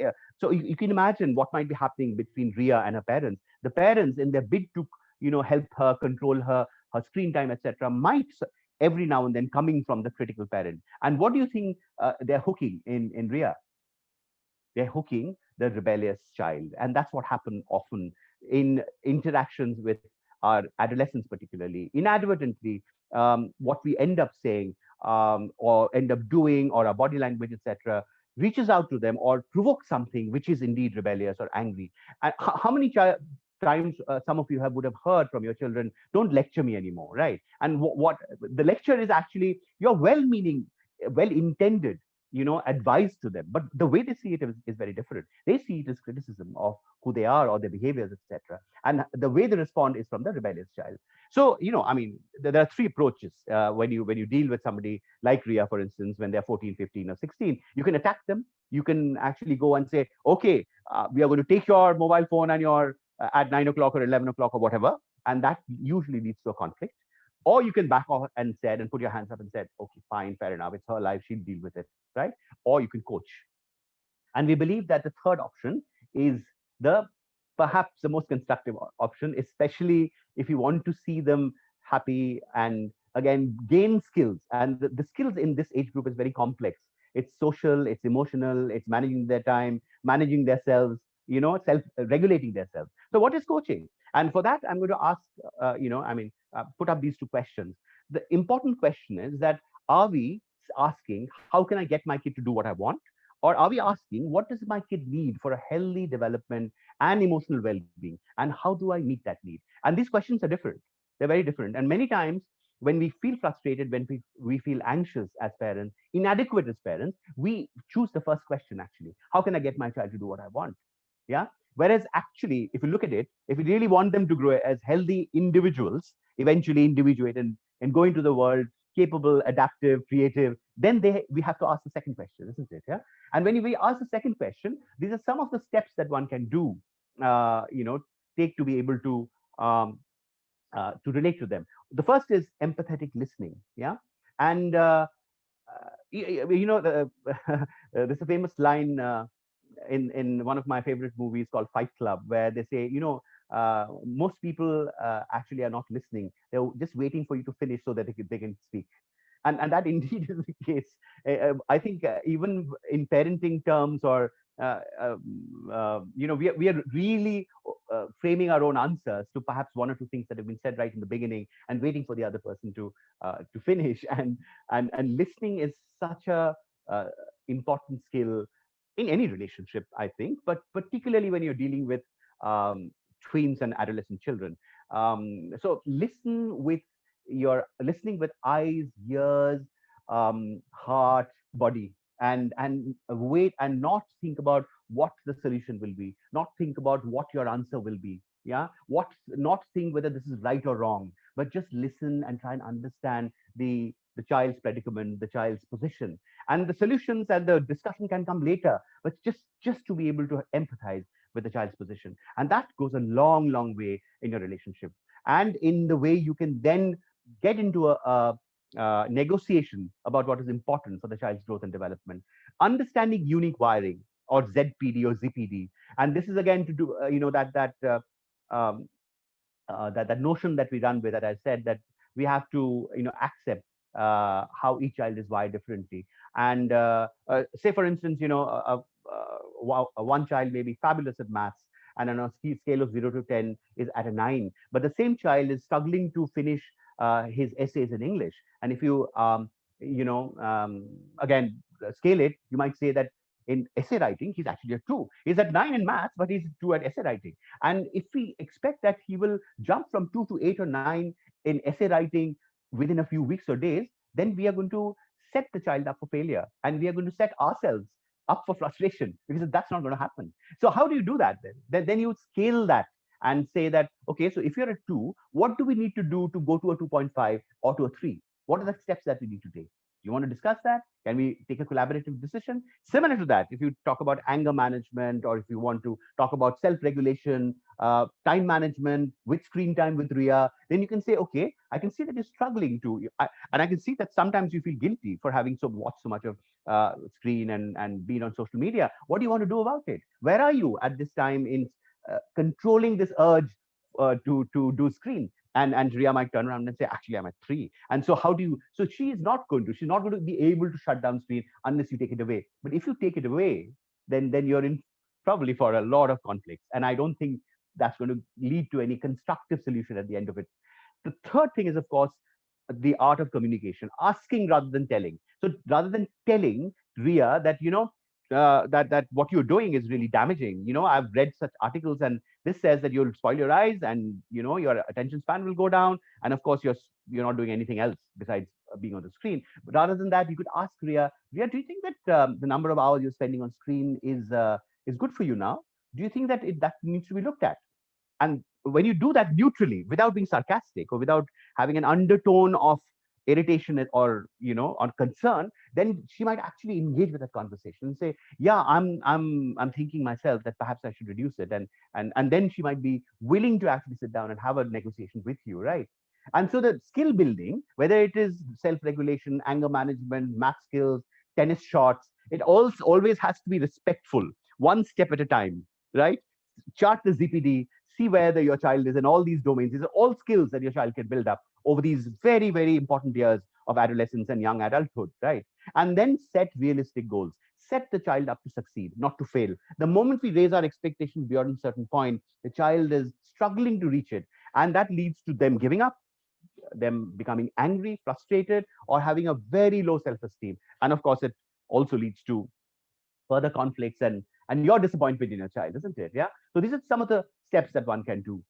you can imagine what might be happening between Ria and her parents. The parents, in their bid to help her control her screen time, etc., might every now and then coming from the critical parent. And what do you think they're hooking in Ria? They're hooking the rebellious child. And that's what happens often in interactions with our adolescents, particularly. Inadvertently, what we end up saying or end up doing, or our body language, etc., reaches out to them or provokes something which is indeed rebellious or angry. And how many times some of you would have heard from your children, "Don't lecture me anymore," right? And what the lecture is actually, you're well-meaning, well-intended, advice to them, but the way they see it is very different. They see it as criticism of who they are or their behaviors, etc. And the way they respond is from the rebellious child. So I mean, there are three approaches when you deal with somebody like Ria, for instance, when they're 14, 15, or 16. You can attack them. You can actually go and say, okay, we are going to take your mobile phone and your at 9 o'clock or 11 o'clock or whatever, and that usually leads to a conflict. Or you can back off and said and put your hands up and said, okay, fine, fair enough, it's her life, she'll deal with it, right? Or you can coach. And we believe that the third option is the perhaps the most constructive option, especially if you want to see them happy and again gain skills. And the skills in this age group is very complex. It's social, it's emotional, it's managing their time, managing themselves, self-regulating themselves. So what is coaching? And for that, I'm going to ask, put up these two questions. The important question is that, are we asking, how can I get my kid to do what I want? Or are we asking, what does my kid need for a healthy development and emotional well-being? And how do I meet that need? And these questions are different. They're very different. And many times when we feel frustrated, when we feel anxious as parents, inadequate as parents, we choose the first question actually. How can I get my child to do what I want? Yeah. Whereas actually, if you look at it, if you really want them to grow as healthy individuals, eventually individuate and go into the world, capable, adaptive, creative, then we have to ask the second question, isn't it? Yeah. And when we ask the second question, these are some of the steps that one can do, take to be able to relate to them. The first is empathetic listening. Yeah. And there's a famous line in one of my favorite movies called Fight Club, where they say, most people actually are not listening. They're just waiting for you to finish so that they can speak. And that indeed is the case. I think even in parenting terms, or we are really framing our own answers to perhaps one or two things that have been said right in the beginning, and waiting for the other person to finish. And listening is such a important skill in any relationship, I think, but particularly when you're dealing with tweens and adolescent children. So listening with eyes, ears, heart, body, and wait, and not think about what the solution will be, not think about what your answer will be. Yeah, not think whether this is right or wrong, but just listen and try and understand the child's predicament, the child's position, and the solutions and the discussion can come later. But just to be able to empathize with the child's position, and that goes a long way in your relationship, and in the way you can then get into a negotiation about what is important for the child's growth and development. Understanding unique wiring, or ZPD or ZPD, and this is again to do um, that notion that we run with, that I said, that we have to accept how each child is wired differently. And say for instance, one child may be fabulous at maths, and on a scale of 0 to 10 is at a 9, but the same child is struggling to finish his essays in English. And if you again scale it, you might say that in essay writing he's actually a 2. He's at 9 in maths, but he's 2 at essay writing. And if we expect that he will jump from 2 to 8 or 9 in essay writing within a few weeks or days, then we are going to set the child up for failure, and we are going to set ourselves up for frustration, because that's not going to happen. So how do you do that then? Then you scale that and say that, okay, so if you're a 2, what do we need to do to go to a 2.5 or to a 3? What are the steps that we need to take? You want to discuss that? Can we take a collaborative decision? Similar to that, if you talk about anger management, or if you want to talk about self-regulation, time management with screen time with Ria, then you can say, okay, I can see that you're struggling and I can see that sometimes you feel guilty for having watched so much of screen and being on social media. What do you want to do about it? Where are you at this time in controlling this urge to do screen? And Ria might turn around and say, actually, I'm at 3. And so how do you? So she's not going to be able to shut down screen unless you take it away. But if you take it away, then you're in probably for a lot of conflicts. And I don't think that's going to lead to any constructive solution at the end of it. The third thing is, of course, the art of communication, asking rather than telling. So rather than telling Ria that, that what you're doing is really damaging. I've read such articles, and this says that you'll spoil your eyes, and your attention span will go down, and of course you're not doing anything else besides being on the screen. But rather than that, you could ask Ria, do you think that the number of hours you're spending on screen is good for you now? Do you think that that needs to be looked at? And when you do that neutrally, without being sarcastic or without having an undertone of irritation or or concern, then she might actually engage with that conversation and say, yeah, I'm thinking myself that perhaps I should reduce it. And then she might be willing to actually sit down and have a negotiation with you, right? And so the skill building, whether it is self-regulation, anger management, math skills, tennis shots, it also always has to be respectful, one step at a time, right? Chart the ZPD, see where your child is in all these domains. These are all skills that your child can build up over these very, very important years of adolescence and young adulthood, right? And then set realistic goals. Set the child up to succeed, not to fail. The moment we raise our expectations beyond a certain point, the child is struggling to reach it. And that leads to them giving up, them becoming angry, frustrated, or having a very low self-esteem. And of course, it also leads to further conflicts and your disappointment in your child, isn't it? Yeah. So these are some of the steps that one can do.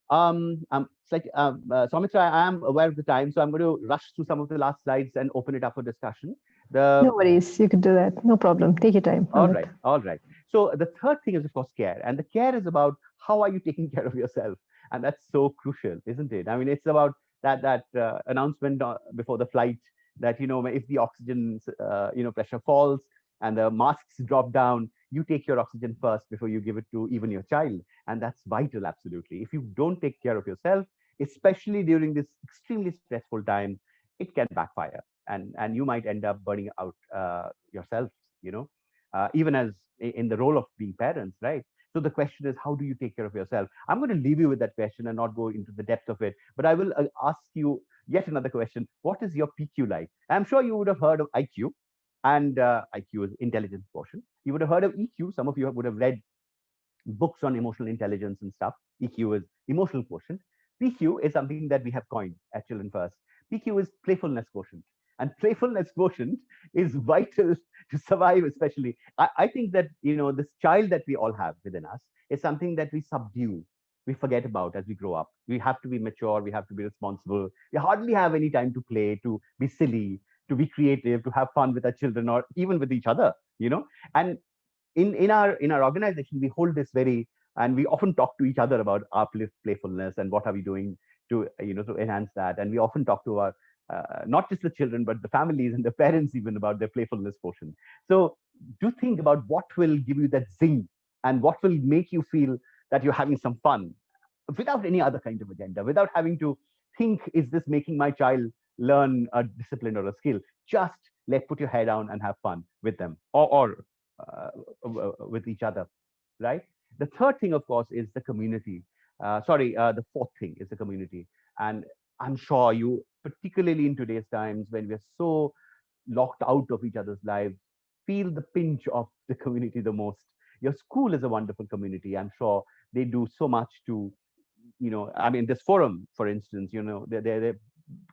It's like Soumitra, I am aware of the time, so I'm going to rush through some of the last slides and open it up for discussion. No worries, you can do that. No problem. Take your time. All right, all right. So the third thing is, of course, care, and the care is about how are you taking care of yourself, and that's so crucial, isn't it? I mean, it's about that announcement before the flight that if the oxygen pressure falls and the masks drop down, you take your oxygen first before you give it to even your child, and that's vital, absolutely. If you don't take care of yourself, especially during this extremely stressful time, it can backfire, and you might end up burning out yourself, you know even as in the role of being parents, right? So the question is, how do you take care of yourself? I'm going to leave you with that question and not go into the depth of it, but I will ask you yet another question. What is your PQ like? I'm sure you would have heard of IQ, and IQ is intelligence quotient. You would have heard of EQ. Some of you would have read books on emotional intelligence and stuff. EQ is emotional quotient. PQ is something that we have coined at Children First. PQ is playfulness quotient. And playfulness quotient is vital to survive, especially. I think that, this child that we all have within us is something that we subdue, we forget about as we grow up. We have to be mature, we have to be responsible. We hardly have any time to play, to be silly, to be creative, to have fun with our children or even with each other. And in our organization, we hold this very, and we often talk to each other about our playfulness and what are we doing to enhance that. And we often talk to our not just the children but the families and the parents even about their playfulness portion. So do think about what will give you that zing and what will make you feel that you're having some fun without any other kind of agenda, without having to think, is this making my child learn a discipline or a skill? Just put your head down and have fun with them, or with each other, right? The third thing, of course, is the community. The fourth thing is the community. And I'm sure you, particularly in today's times when we're so locked out of each other's lives, feel the pinch of the community the most. Your school is a wonderful community. I'm sure they do so much to, I mean, this forum, for instance, they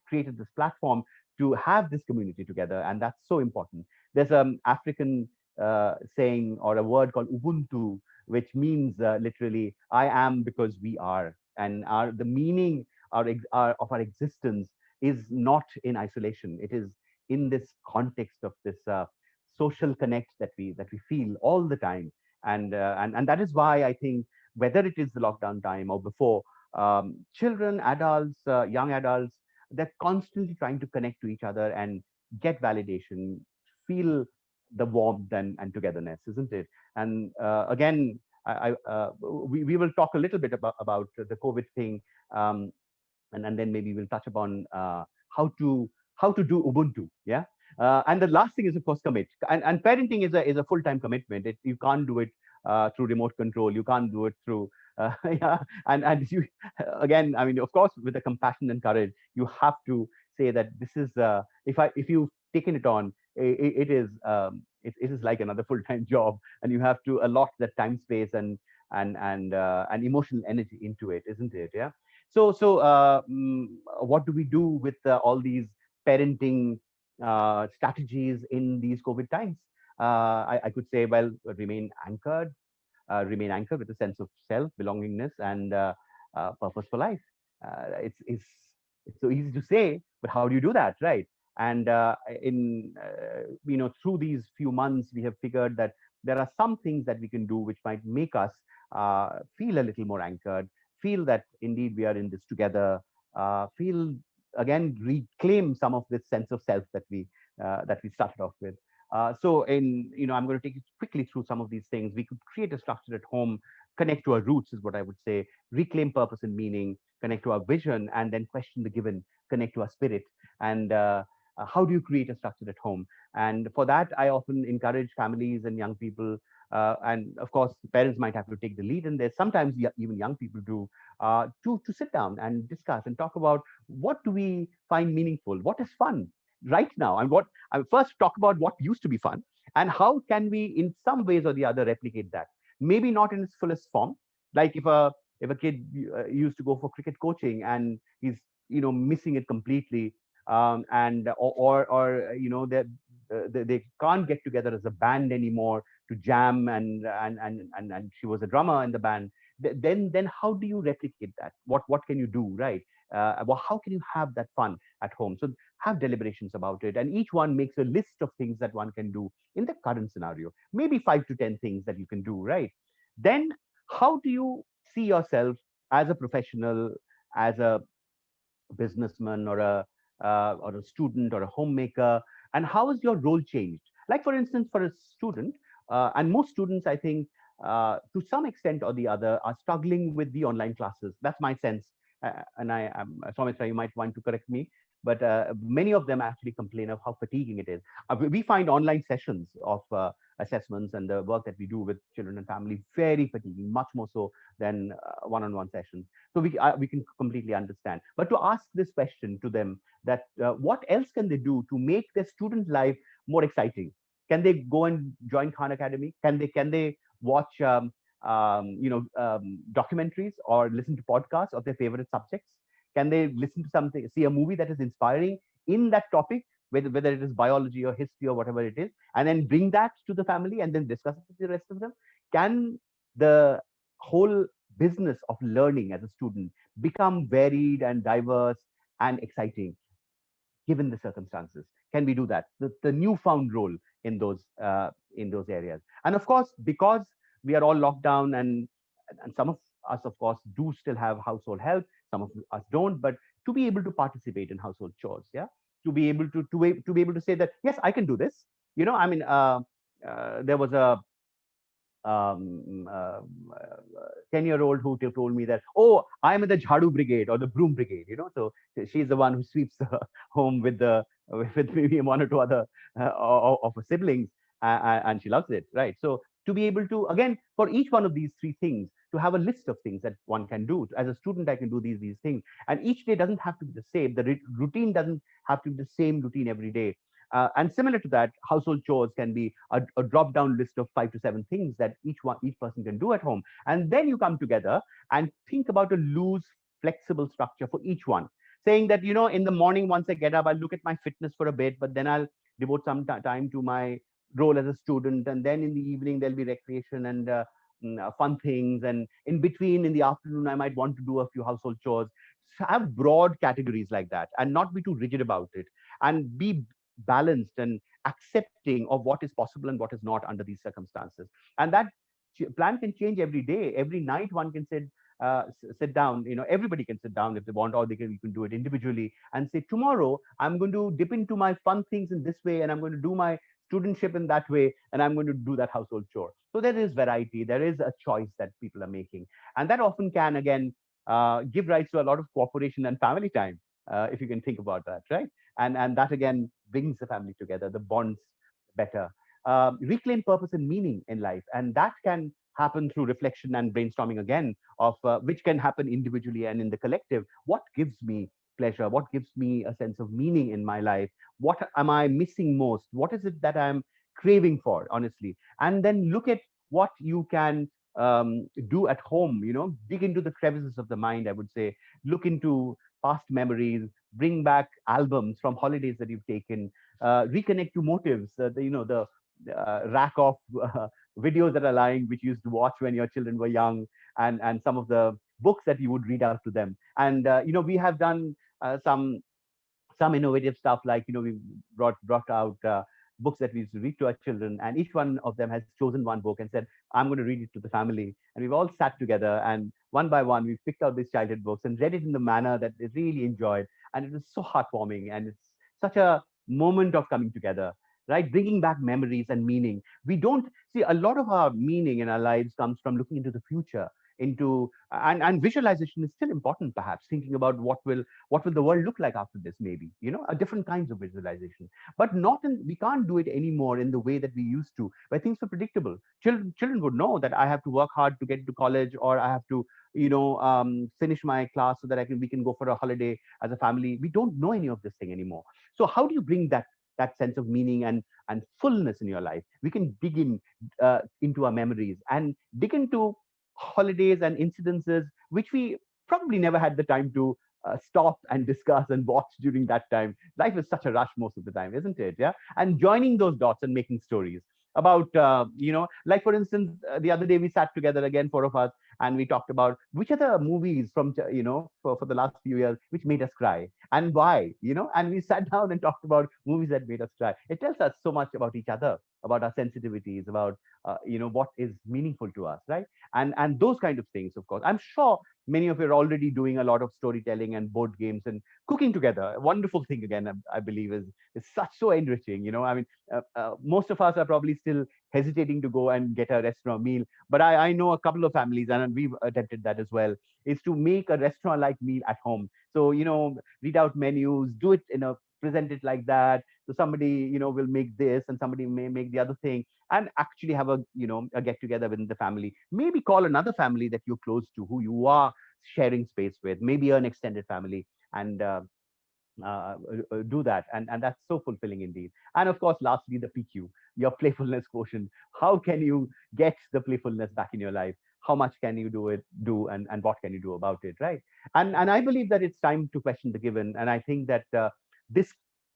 created this platform to have this community together, and that's so important. There's an African saying or a word called Ubuntu, which means literally, I am because we are, and the meaning of our existence is not in isolation. It is in this context of this social connect that we feel all the time, and that is why I think whether it is the lockdown time or before, children, adults, young adults, they're constantly trying to connect to each other and get validation, feel the warmth and togetherness, isn't it? And again, we will talk a little bit about the COVID thing, and then maybe we'll touch upon how to do Ubuntu, yeah. And the last thing is, of course, commit. And parenting is a full-time commitment. You can't do it through remote control. You can't do it through yeah. And you, again, I mean, of course, with the compassion and courage, you have to say that this is if you've taken it on, it is like another full-time job, and you have to allot that time, space, and emotional energy into it, isn't it? Yeah. So what do we do with all these parenting strategies in these COVID times? I could say, well, remain anchored with a sense of self, belongingness, and purpose for life. It's It's so easy to say, but how do you do that, right? And through these few months, we have figured that there are some things that we can do which might make us feel a little more anchored, feel that indeed we are in this together, feel again reclaim some of this sense of self that we started off with. I'm going to take you quickly through some of these things. We could create a structure at home, connect to our roots, is what I would say, reclaim purpose and meaning, connect to our vision, and then question the given, connect to our spirit. And how do you create a structure at home? And for that, I often encourage families and young people. And of course, parents might have to take the lead in this. Sometimes even young people do, to sit down and discuss and talk about what do we find meaningful, what is fun right now, and what I first talk about what used to be fun, and how can we, in some ways or the other, replicate that. Maybe not in its fullest form, like if a kid used to go for cricket coaching and he's missing it completely, and or they can't get together as a band anymore to jam, and she was a drummer in the band. Then how do you replicate that? What can you do, right? Well, how can you have that fun at home? So have deliberations about it, and each one makes a list of things that one can do in the current scenario, maybe 5 to 10 things that you can do, right? Then how do you see yourself as a professional, as a businessman, or a student or a homemaker, and how has your role changed? Like for instance, for a student, and most students, I think, to some extent or the other, are struggling with the online classes. That's my sense. And Soumitra, you might want to correct me, but many of them actually complain of how fatiguing it is. We find online sessions of assessments and the work that we do with children and family very fatiguing, much more so than one-on-one sessions. So we can completely understand. But to ask this question to them, that what else can they do to make their student life more exciting? Can they go and join Khan Academy? Can they watch documentaries or listen to podcasts of their favorite subjects? Can they listen to something, see a movie that is inspiring in that topic, whether it is biology or history or whatever it is, and then bring that to the family and then discuss it with the rest of them? Can the whole business of learning as a student become varied and diverse and exciting given the circumstances? Can we do that? The newfound role in those areas. And of course, because we are all locked down, and some of us, of course, do still have household help, some of us don't, but to be able to participate in household chores, yeah, to be able to be able to say that yes, I can do this. I mean, there was a 10-year-old who told me that, oh, I'm in the jhadu brigade or the broom brigade, so she's the one who sweeps the home with maybe one or two other of her siblings, and she loves it, right? So to be able to, again, for each one of these three things, to have a list of things that one can do. As a student, I can do these things, and each day doesn't have to be the same. The routine doesn't have to be the same routine every day. And similar to that, household chores can be a drop-down list of 5 to 7 things that each person can do at home. And then you come together and think about a loose, flexible structure for each one, saying that, in the morning, once I get up, I'll look at my fitness for a bit, but then I'll devote some time to my role as a student. And then in the evening, there'll be recreation and fun things. And in between, in the afternoon, I might want to do a few household chores. So have broad categories like that and not be too rigid about it, and be balanced and accepting of what is possible and what is not under these circumstances. And that plan can change every day. Every night one can sit down. Everybody can sit down if they want, or you can do it individually and say, tomorrow I'm going to dip into my fun things in this way, and I'm going to do my studentship in that way, and I'm going to do that household chore. So there is variety, there is a choice that people are making, and that often can, again, give rise to a lot of cooperation and family time, if you can think about that, right? And that again brings the family together, the bonds better. Reclaim purpose and meaning in life, and that can happen through reflection and brainstorming again, of which can happen individually and in the collective. What gives me pleasure? What gives me a sense of meaning in my life? What am I missing most? What is it that I'm craving for, honestly? And then look at what you can do at home. Dig into the crevices of the mind, I would say. Look into past memories, bring back albums from holidays that you've taken, reconnect to motives, the rack of videos that are lying, which you used to watch when your children were young, and some of the books that you would read out to them. And we have done some innovative stuff like, we brought out books that we used to read to our children, and each one of them has chosen one book and said, I'm going to read it to the family. And we've all sat together, and one by one we've picked out these childhood books and read it in the manner that they really enjoyed, and it was so heartwarming, and it's such a moment of coming together, right? Bringing back memories and meaning. We don't see a lot of our meaning in our lives comes from looking into the future, into and visualization is still important, perhaps thinking about what will the world look like after this, maybe, a different kinds of visualization, but not in, we can't do it anymore in the way that we used to, where things were predictable. Children would know that I have to work hard to get to college, or I have to finish my class so that we can go for a holiday as a family. We don't know any of this thing anymore. So how do you bring that sense of meaning and fullness in your life? We can dig into our memories and dig into holidays and incidences which we probably never had the time to stop and discuss and watch during that time. Life is such a rush most of the time, isn't it? Yeah. And joining those dots and making stories about, like for instance, the other day we sat together again, four of us, and we talked about which are the movies from, for the last few years which made us cry and why, and we sat down and talked about movies that made us cry. It tells us so much about each other, about our sensitivities, about, what is meaningful to us, right? And those kind of things, of course. I'm sure many of you are already doing a lot of storytelling and board games and cooking together. A wonderful thing, again, I believe is so enriching. I mean, most of us are probably still hesitating to go and get a restaurant meal, but I know a couple of families, and we've attempted that as well, is to make a restaurant like meal at home. So, read out menus, do it present it like that. So somebody, will make this, and somebody may make the other thing, and actually have a get together within the family. Maybe call another family that you're close to, who you are sharing space with, maybe an extended family, and do that. And that's so fulfilling indeed. And of course, lastly, the PQ, your playfulness quotient. How can you get the playfulness back in your life? How much can you do, and what can you do about it, right? And I believe that it's time to question the given. And I think that this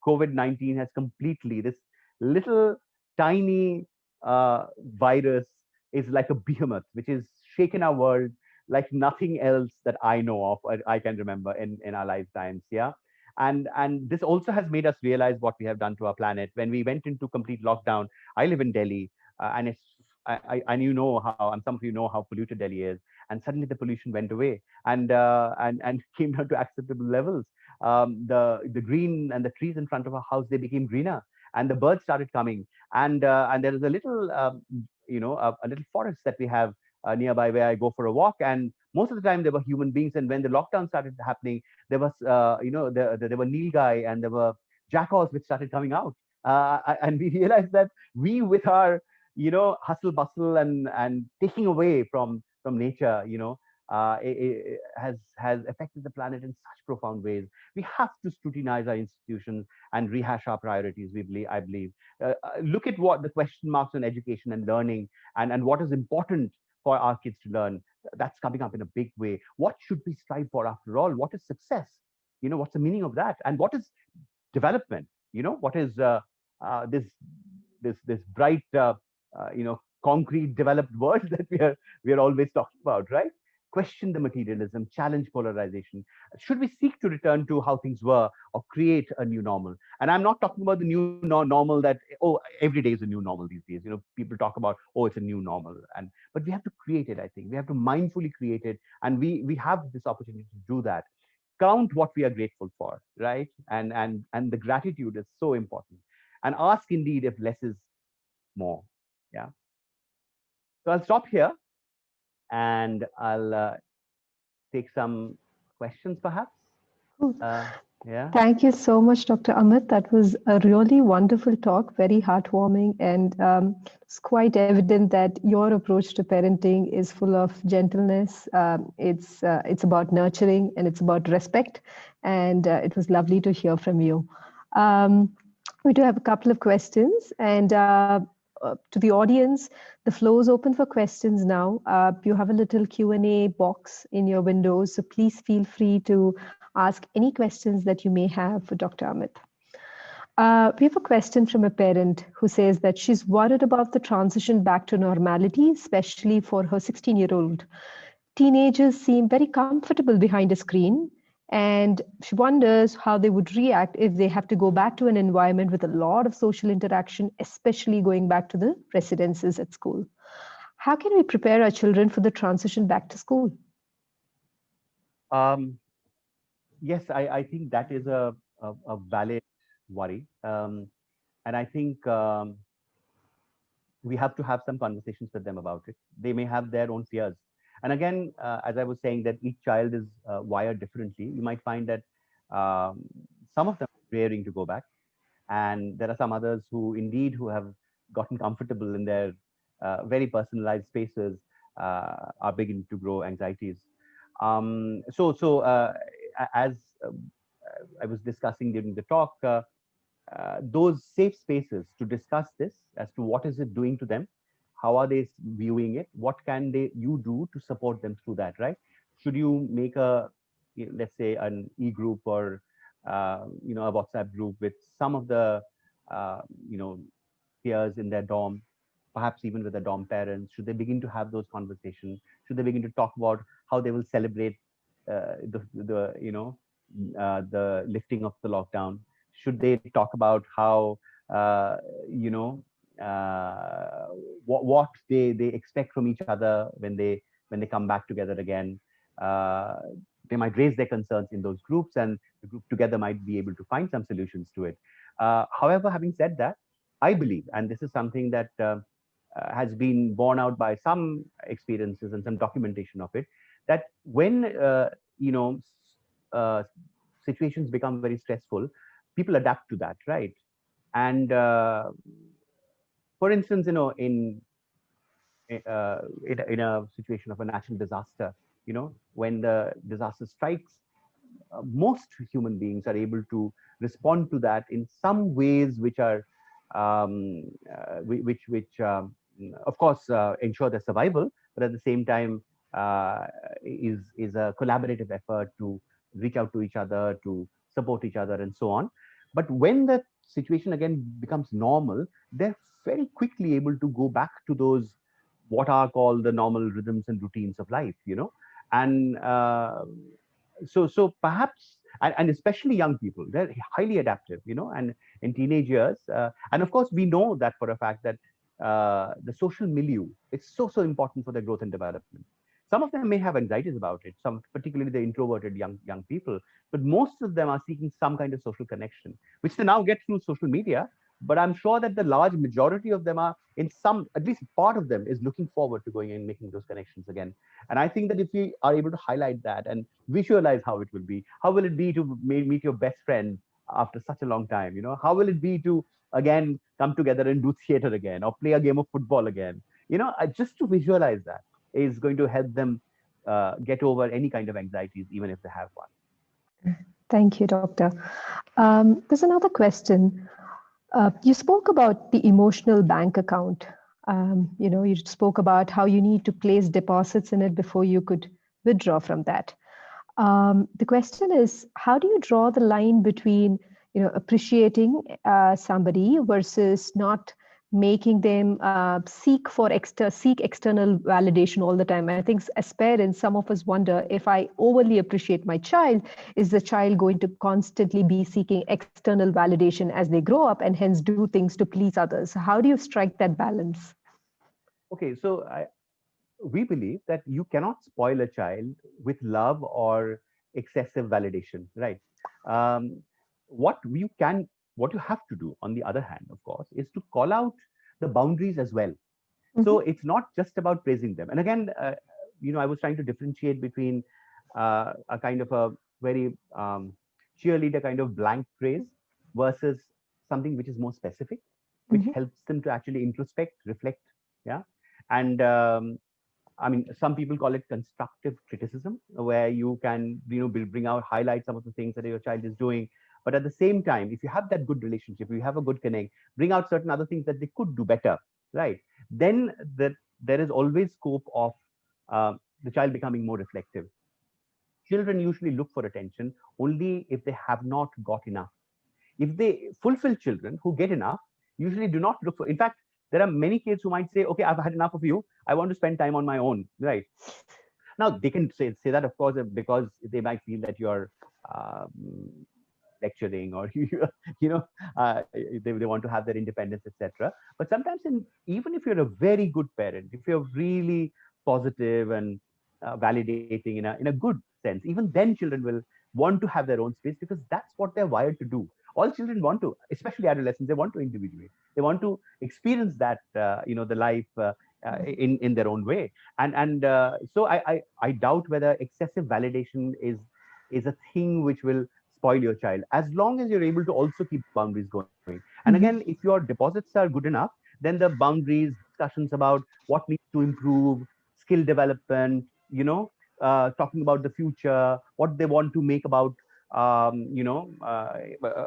COVID-19 has completely, this little tiny virus is like a behemoth which is shaken our world like nothing else that I know of, or I can remember in our lifetimes. Yeah. And this also has made us realize what we have done to our planet. When we went into complete lockdown, I live in Delhi, and it's and and some of you know how polluted Delhi is, and suddenly the pollution went away, and came down to acceptable levels. The green and the trees in front of our house, they became greener, and the birds started coming, and there is a little a little forest that we have nearby where I go for a walk, and most of the time there were human beings. And when the lockdown started happening, there was there were nilgai and there were jackals which started coming out, and we realized that we, with our hustle bustle and taking away from nature, it has affected the planet in such profound ways. We have to scrutinize our institutions and rehash our priorities. I believe. Look at what the question marks on education and learning, and what is important for our kids to learn. That's coming up in a big way. What should we strive for after all? What is success? What's the meaning of that? And what is development? What is this bright concrete developed world that we are always talking about, right? Question the materialism, challenge polarization. Should we seek to return to how things were, or create a new normal? And I'm not talking about the new normal that, oh, every day is a new normal these days. People talk about, oh, it's a new normal, but we have to create it. I think we have to mindfully create it, and we have this opportunity to do that. Count what we are grateful for, right? And the gratitude is so important. And ask indeed if less is more. Yeah. So I'll stop here, and I'll take some questions, perhaps. Yeah. Thank you so much, Dr. Amit. That was a really wonderful talk, very heartwarming, and it's quite evident that your approach to parenting is full of gentleness. It's about nurturing, and it's about respect, and it was lovely to hear from you. We do have a couple of questions, and to the audience, the floor is open for questions now. You have a little Q&A box in your windows, so please feel free to ask any questions that you may have for Dr. Amit. We have a question from a parent who says that she's worried about the transition back to normality, especially for her 16-year-old. Teenagers seem very comfortable behind a screen, And she wonders how they would react if they have to go back to an environment with a lot of social interaction, especially going back to the residences at school. How can we prepare our children for the transition back to school? Um, yes, I think that is a valid worry. And I think we have to have some conversations with them about it. They may have their own fears. And again, as I was saying, that each child is wired differently. You might find that um, some of them are raring to go back, and there are some others who indeed who have gotten comfortable in their very personalized spaces are beginning to grow anxieties. As I was discussing during the talk, those safe spaces to discuss this as to what is it doing to them, how are they viewing it, what can you do to support them through that, right? Should you make let's say an e-group or a WhatsApp group with some of the uh, you know peers in their dorm, perhaps even with the dorm parents? Should they begin to have those conversations? Should they begin to talk about how they will celebrate the lifting of the lockdown? Should they talk about how uh, you know what they expect from each other when they come back together again? Uh, they might raise their concerns in those groups, and the group together might be able to find some solutions to it. However, having said that, I believe, and this is something that has been borne out by some experiences and some documentation of it, that when you know uh, situations become very stressful, people adapt to that, right? And for instance, in a situation of a natural disaster, when the disaster strikes, most human beings are able to respond to that in some ways which are which of course ensure their survival, but at the same time is a collaborative effort to reach out to each other, to support each other, and so on. But when that situation again becomes normal, they're very quickly able to go back to those what are called the normal rhythms and routines of life, and so perhaps, and especially young people, they're highly adaptive, and in teenage years, and of course we know that for a fact that the social milieu is so important for their growth and development. Some of them may have anxieties about it, some particularly the introverted young people, but most of them are seeking some kind of social connection, which they now get through social media. But I'm sure that the large majority of them are, in some, at least part of them is looking forward to going and making those connections again. And I think that if we are able to highlight that and visualize how it will be, how will it be to meet your best friend after such a long time? How will it be to again come together and do theater again or play a game of football again? Just to visualize that is going to help them get over any kind of anxieties, even if they have one. Thank you, Doctor. There's another question. You spoke about the emotional bank account. You spoke about how you need to place deposits in it before you could withdraw from that. The question is, how do you draw the line between, appreciating somebody versus not making them seek external validation all the time? I think as parents, some of us wonder, if I overly appreciate my child, is the child going to constantly be seeking external validation as they grow up and hence do things to please others? So how do you strike that balance? Okay, so we believe that you cannot spoil a child with love or excessive validation, right? Um, what you can, what you have to do, on the other hand, of course, is to call out the boundaries as well. So it's not just about praising them. And again, I was trying to differentiate between a kind of a very cheerleader kind of blank praise versus something which is more specific, which Mm-hmm. helps them to actually introspect, reflect, yeah. And I mean, some people call it constructive criticism, where you can, bring out, highlight some of the things that your child is doing. But at the same time, if you have that good relationship, you have a good connect, bring out certain other things that they could do better, right? Then there is always scope of the child becoming more reflective. Children usually look for attention only if they have not got enough. If they fulfill, children who get enough usually do not look for. In fact, there are many kids who might say, "Okay, I've had enough of you. I want to spend time on my own." Right? Now they can say that, of course, because they might feel that you're um, lecturing, or you know, they want to have their independence, etc. But sometimes, even if you're a very good parent, if you're really positive and validating in a good sense, even then children will want to have their own space, because that's what they're wired to do. All children want to, especially adolescents, they want to individuate. They want to experience that, the life in their own way. So I doubt whether excessive validation is a thing which will spoil your child, as long as you're able to also keep boundaries going. And again, if Mhm. your deposits are good enough, then the boundaries, discussions about what needs to improve, skill development, talking about the future, what they want to make about, um, you know, uh, uh,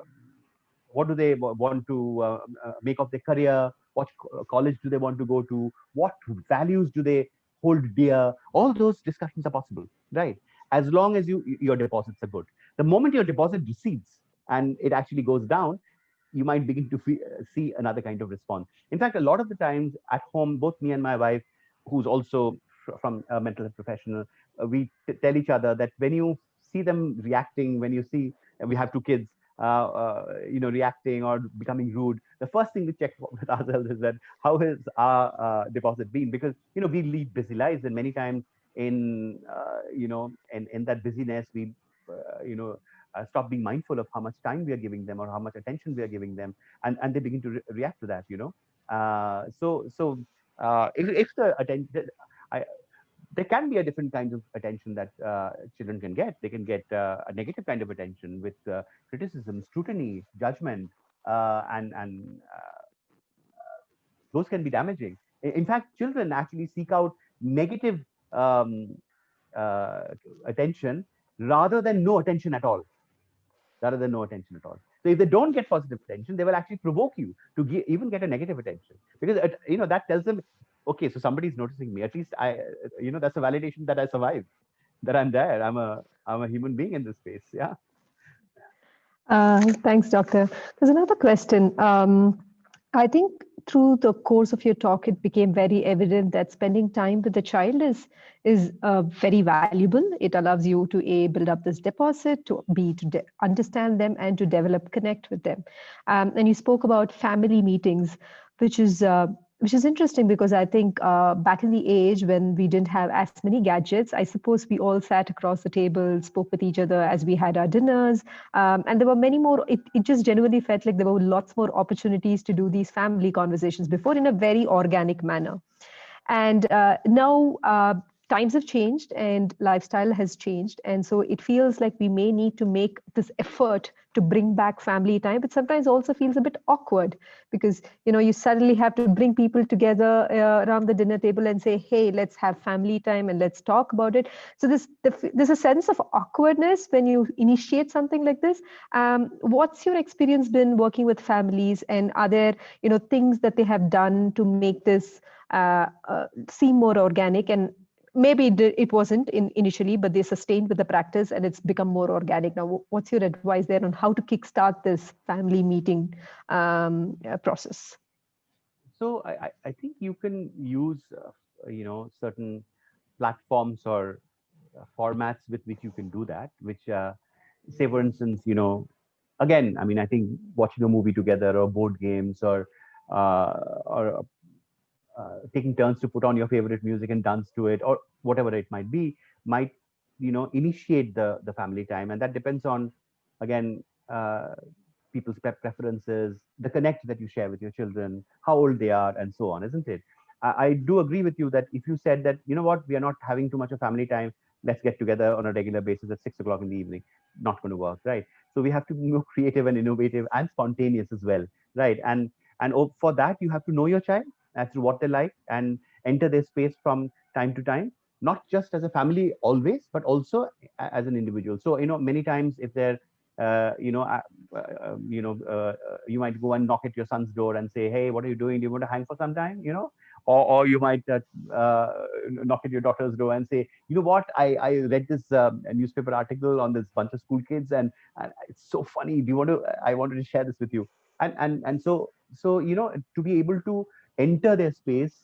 what do they want to make of their career, what college do they want to go to, what values do they hold dear. All those discussions are possible, right? As long as your deposits are good. The moment your deposit recedes and it actually goes down, you might begin to see another kind of response. In fact, a lot of the times at home, both me and my wife, who's also from a mental health professional, we tell each other that when you see them reacting, when you see, and we have two kids, reacting or becoming rude, the first thing we check with ourselves is that how has our deposit been? Because we lead busy lives, and many times in that busyness, we stop being mindful of how much time we are giving them or how much attention we are giving them, and they begin to react to that. If the attention, I, there can be a different kind of attention that children can get. They can get a negative kind of attention with criticism, scrutiny, judgment, and those can be damaging. In fact, children actually seek out negative um, uh, attention rather than no attention at all. Rather than no attention at all. So if they don't get positive attention, they will actually provoke you to even get a negative attention, because that tells them, okay, so somebody's noticing me. At least that's a validation that I survived, that I'm there. I'm a human being in this space. Yeah. Thanks, Doctor. There's another question. I think through the course of your talk, it became very evident that spending time with the child is very valuable. It allows you to build up this deposit, to understand them, and to develop connect with them. And you spoke about family meetings, which is which is interesting because I think back in the age when we didn't have as many gadgets, I suppose we all sat across the table, spoke with each other as we had our dinners, and there were many more. It just genuinely felt like there were lots more opportunities to do these family conversations before in a very organic manner. And now times have changed and lifestyle has changed. And so it feels like we may need to make this effort to bring back family time, but sometimes also feels a bit awkward because, you suddenly have to bring people together around the dinner table and say, hey, let's have family time and let's talk about it. So there's a sense of awkwardness when you initiate something like this. What's your experience been working with families, and are there, things that they have done to make this seem more organic? And maybe it wasn't initially, but they sustained with the practice and it's become more organic now. What's your advice there on how to kickstart this family meeting process? So I think you can use certain platforms or formats with which you can do that. Which say, for instance, again, I mean, I think watching a movie together, or board games, or taking turns to put on your favorite music and dance to it, or whatever it might be, might initiate the family time. And that depends on, again, people's preferences, the connect that you share with your children, how old they are, and so on, isn't it? I do agree with you that if you said that, what, we are not having too much of family time, let's get together on a regular basis at 6 o'clock in the evening, not going to work, right? So we have to be more creative and innovative and spontaneous as well, right? And for that, you have to know your child as to what they like and enter their space from time to time, not just as a family always, but also as an individual. So many times if they're you might go and knock at your son's door and say, hey, what are you doing? Do you want to hang for some time? Or you might knock at your daughter's door and say, you know what, I read this newspaper article on this bunch of school kids, and it's so funny. Do you want to? I wanted to share this with you. And so to be able to enter their space,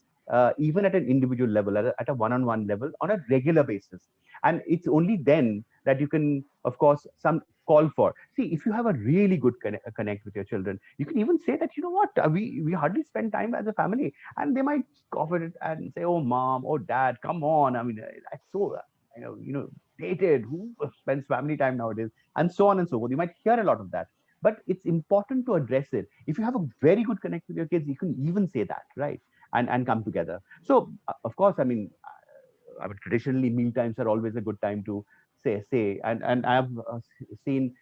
even at an individual level, at a one-on-one level, on a regular basis. And it's only then that you can, of course, some call for. See, if you have a really good connect with your children, you can even say that, you know what, we hardly spend time as a family, and they might cough it and say, oh mom, oh dad, come on, I mean, that's so dated, who spends family time nowadays, and so on and so forth. You might hear a lot of that, but it's important to address it. If you have a very good connect with your kids, you can even say that, right? And come together. So of course, I mean, traditionally meal times are always a good time to say, and I've seen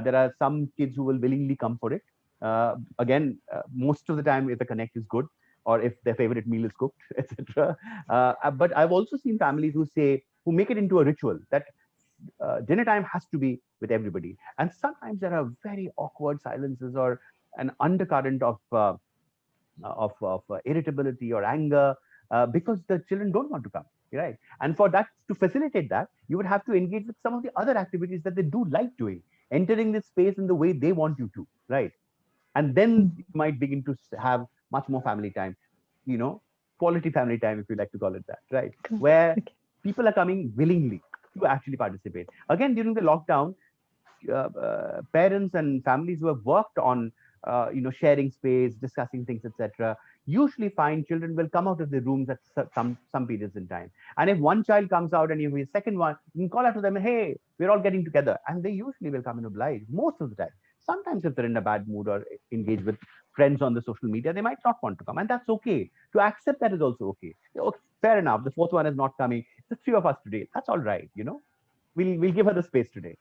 there are some kids who will willingly come for it. Again, most of the time, if the connect is good or if their favorite meal is cooked, etc. But I've also seen families who make it into a ritual that dinner time has to be with everybody, and sometimes there are very awkward silences or an undercurrent of irritability or anger because the children don't want to come, right? And for that, to facilitate that, you would have to engage with some of the other activities that they do like doing, entering this space in the way they want you to, right? And then you might begin to have much more family time, you know, quality family time, if you like to call it that, right? Where Okay. people are coming willingly to actually participate. Again, during the lockdown, parents and families who have worked on sharing space, discussing things, etc., usually find children will come out of the rooms at some periods in time. And if one child comes out and you have a second one, you can call out to them, hey, we're all getting together, and they usually will come and oblige most of the time. Sometimes if they're in a bad mood or engage with friends on the social media, they might not want to come, and that's okay. To accept that is also okay. Okay, fair enough, the fourth one is not coming, the three of us today, that's all right, we'll give her the space today.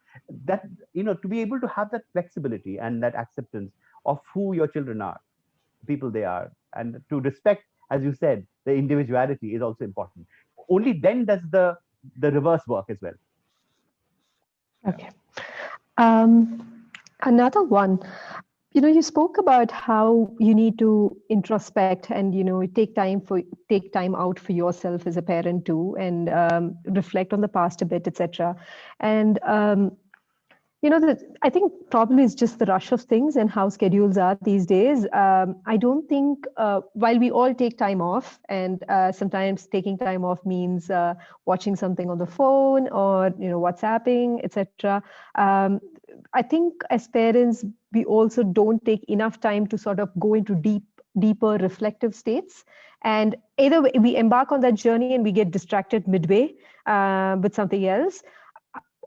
That, to be able to have that flexibility and that acceptance of who your children are, people they are, and to respect, as you said, the individuality is also important. Only then does the reverse work as well. Yeah. Okay. Another one, you spoke about how you need to introspect and take time out for yourself as a parent too, and reflect on the past a bit, etc. And that I think probably it's just the rush of things and how schedules are these days. I don't think while we all take time off, and sometimes taking time off means watching something on the phone or WhatsApping, etc. I think as parents, we also don't take enough time to sort of go into deeper reflective states. And either way, we embark on that journey and we get distracted midway with something else.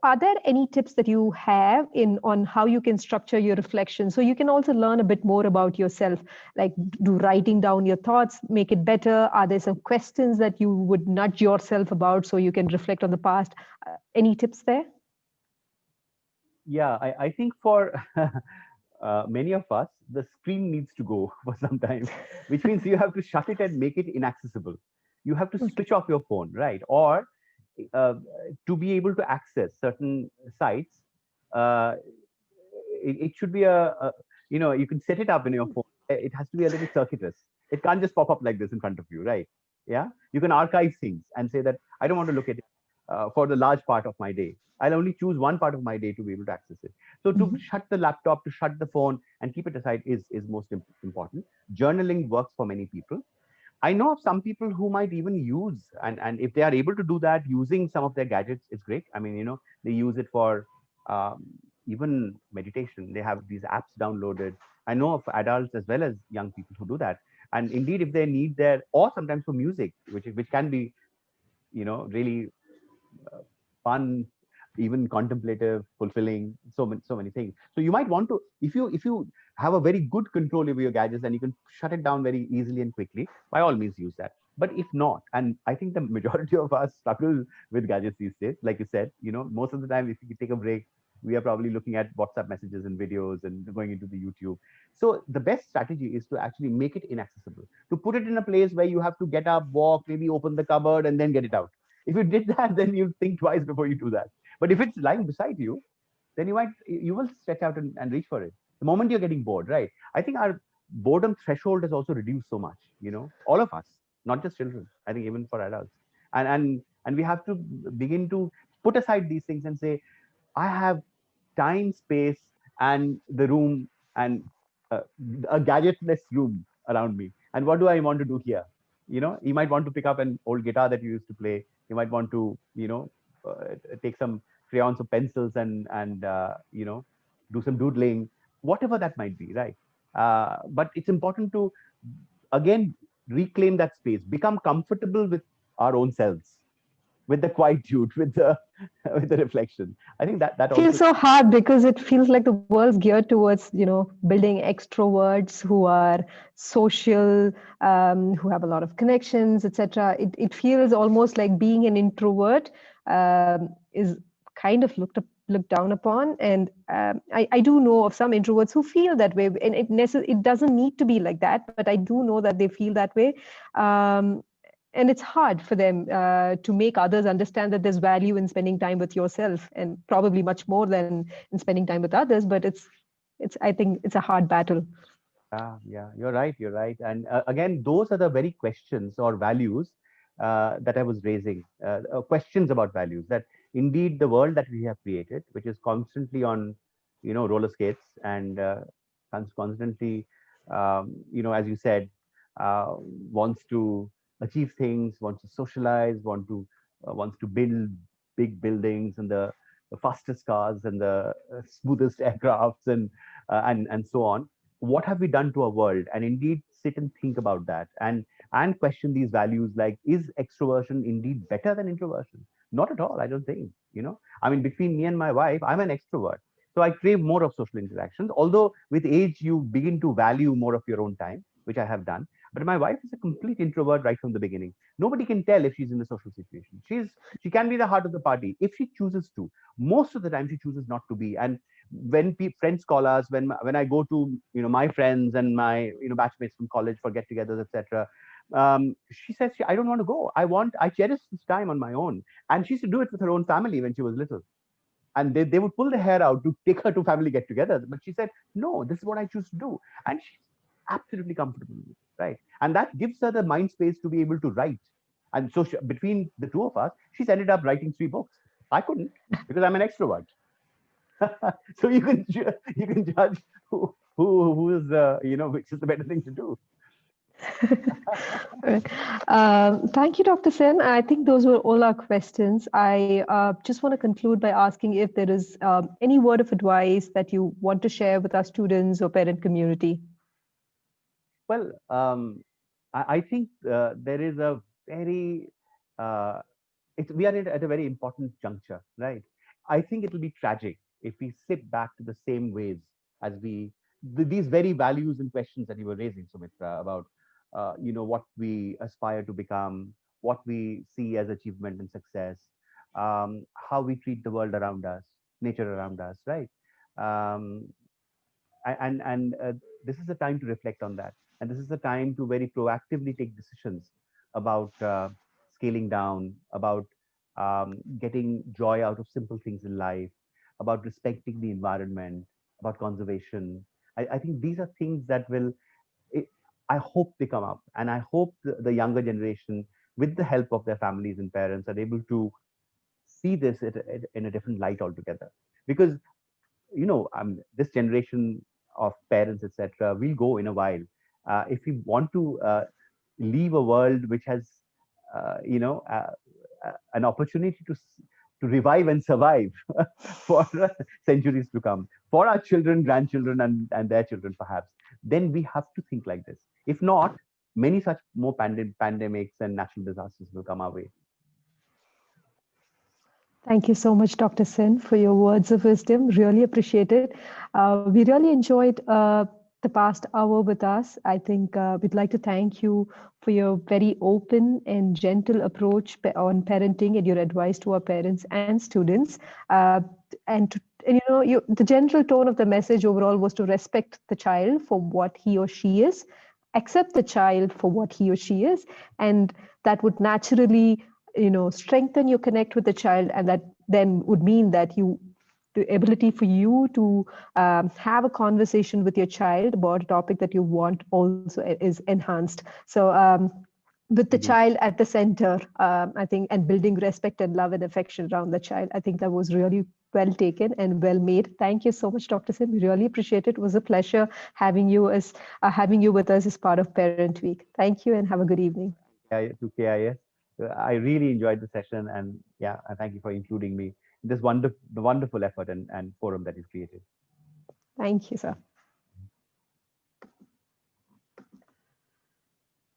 Are there any tips that you have on how you can structure your reflection so you can also learn a bit more about yourself? Like, do writing down your thoughts make it better? Are there some questions that you would nudge yourself about so you can reflect on the past? Any tips there? Yeah, I think for many of us, the screen needs to go for some time, which means you have to shut it and make it inaccessible. You have to Okay. switch off your phone, right? Or uh, to be able to access certain sites, uh, it should be you can set it up in your phone. It has to be a little circuitous. It can't just pop up like this in front of you, right? Yeah, you can archive things and say that I don't want to look at it for the large part of my day. I'll only choose one part of my day to be able to access it. So to Mhm. shut the laptop, to shut the phone and keep it aside is most important. Journaling works for many people. I know of some people who might even use, and if they are able to do that using some of their gadgets, it's great. I mean, they use it for um, even meditation. They have these apps downloaded. I know of adults as well as young people who do that. And indeed, if they need their, or sometimes for music, which can be, really fun, even contemplative, fulfilling, so many things. So you might want to, if you have a very good control over your gadgets and you can shut it down very easily and quickly, by all means use that. But if not, and I think the majority of us struggle with gadgets these days, like you said, most of the time if you take a break, we are probably looking at WhatsApp messages and videos and going into the YouTube. So the best strategy is to actually make it inaccessible, to put it in a place where you have to get up, walk, maybe open the cupboard and then get it out. If you did that, then you think twice before you do that. But if it's lying beside you, then you will stretch out and reach for it. The moment you're getting bored, right? I think our boredom threshold has also reduced so much, all of us, not just children. I think even for adults. And we have to begin to put aside these things and say, I have time, space, and the room and uh, a gadgetless room around me. And what do I want to do here? You might want to pick up an old guitar that you used to play. You might want to, take some crayons or pencils and do some doodling, whatever that might be, right? But it's important to again reclaim that space, become comfortable with our own selves, with the quietude, with the with the reflection. I think that Feels also. so hard because it feels like the world's geared towards, building extroverts who are social, who have a lot of connections, etc. It feels almost like being an introvert is kind of looked down upon. And I do know of some introverts who feel that way, and it doesn't need to be like that, but I do know that they feel that way. And it's hard for them to make others understand that there's value in spending time with yourself, and probably much more than in spending time with others. But it's I think it's a hard battle. Yeah, you're right. You're right. And again, those are the very questions or values that I was raising. Questions about values. That indeed the world that we have created, which is constantly on, roller skates and constantly, as you said, wants to achieve things, wants to socialize, wants to build big buildings and the fastest cars and the smoothest aircrafts and so on. What have we done to our world? And indeed sit and think about that and question these values, like, is extroversion indeed better than introversion? Not at all, I don't think. I mean, between me and my wife, I'm an extrovert, so I crave more of social interactions, although with age you begin to value more of your own time, which I have done. But my wife is a complete introvert right from the beginning. Nobody can tell if she's in a social situation. She can be the heart of the party if she chooses to. Most of the time she chooses not to be. And when friends call us, when I go to my friends and my batchmates from college for get-togethers, etc., she says, I don't want to go. I cherish this time on my own. And she used to do it with her own family when she was little, and they would pull the hair out to take her to family get-togethers. But she said, no, this is what I choose to do, and she's absolutely comfortable with it, right? And that gives her the mind space to be able to write. And so between the two of us, she's ended up writing 3 books. I couldn't, because I'm an extrovert. So you can judge who's which is the better thing to do. Right. Thank you, Dr. Sen. I think those were all our questions. I just want to conclude by asking if there is any word of advice that you want to share with our students or parent community. Well, I think there is a very uh, we are at a very important juncture, right? I think it will be tragic if we slip back to the same ways as these very values and questions that you were raising, Sumitra, about what we aspire to become, what we see as achievement and success, how we treat the world around us, nature around us, right? Um, and this is the time to reflect on that, and this is the time to very proactively take decisions about scaling down, about getting joy out of simple things in life, about respecting the environment, about conservation. I think these are things that it, I hope they come up, and I hope the younger generation, with the help of their families and parents, are able to see this in a different light altogether. Because this generation of parents, etc., will go in a while. If we want to leave a world which has, an opportunity to revive and survive for centuries to come, for our children, grandchildren, and their children, perhaps, then we have to think like this. If not, many such more pandemics and natural disasters will come our way. Thank you so much, Dr. Sen, for your words of wisdom. Really appreciate it. We really enjoyed the past hour with us. I think we'd like to thank you for your very open and gentle approach on parenting and your advice to our parents and students. The general tone of the message overall was to respect the child for what he or she is, accept the child for what he or she is, and that would naturally strengthen your connect with the child, and that then would mean that the ability for you to have a conversation with your child about a topic that you want also is enhanced. So with the Indeed. child at the center, I think, and building respect and love and affection around the child, I think that was really well taken and well made. Thank you so much, Dr. Sim. We really appreciate it. It was a pleasure having you with us as part of Parent Week. Thank you and have a good evening. To KIS. I really enjoyed the session, and yeah, thank you for including me. this wonderful effort and forum that you've created. Thank you, sir.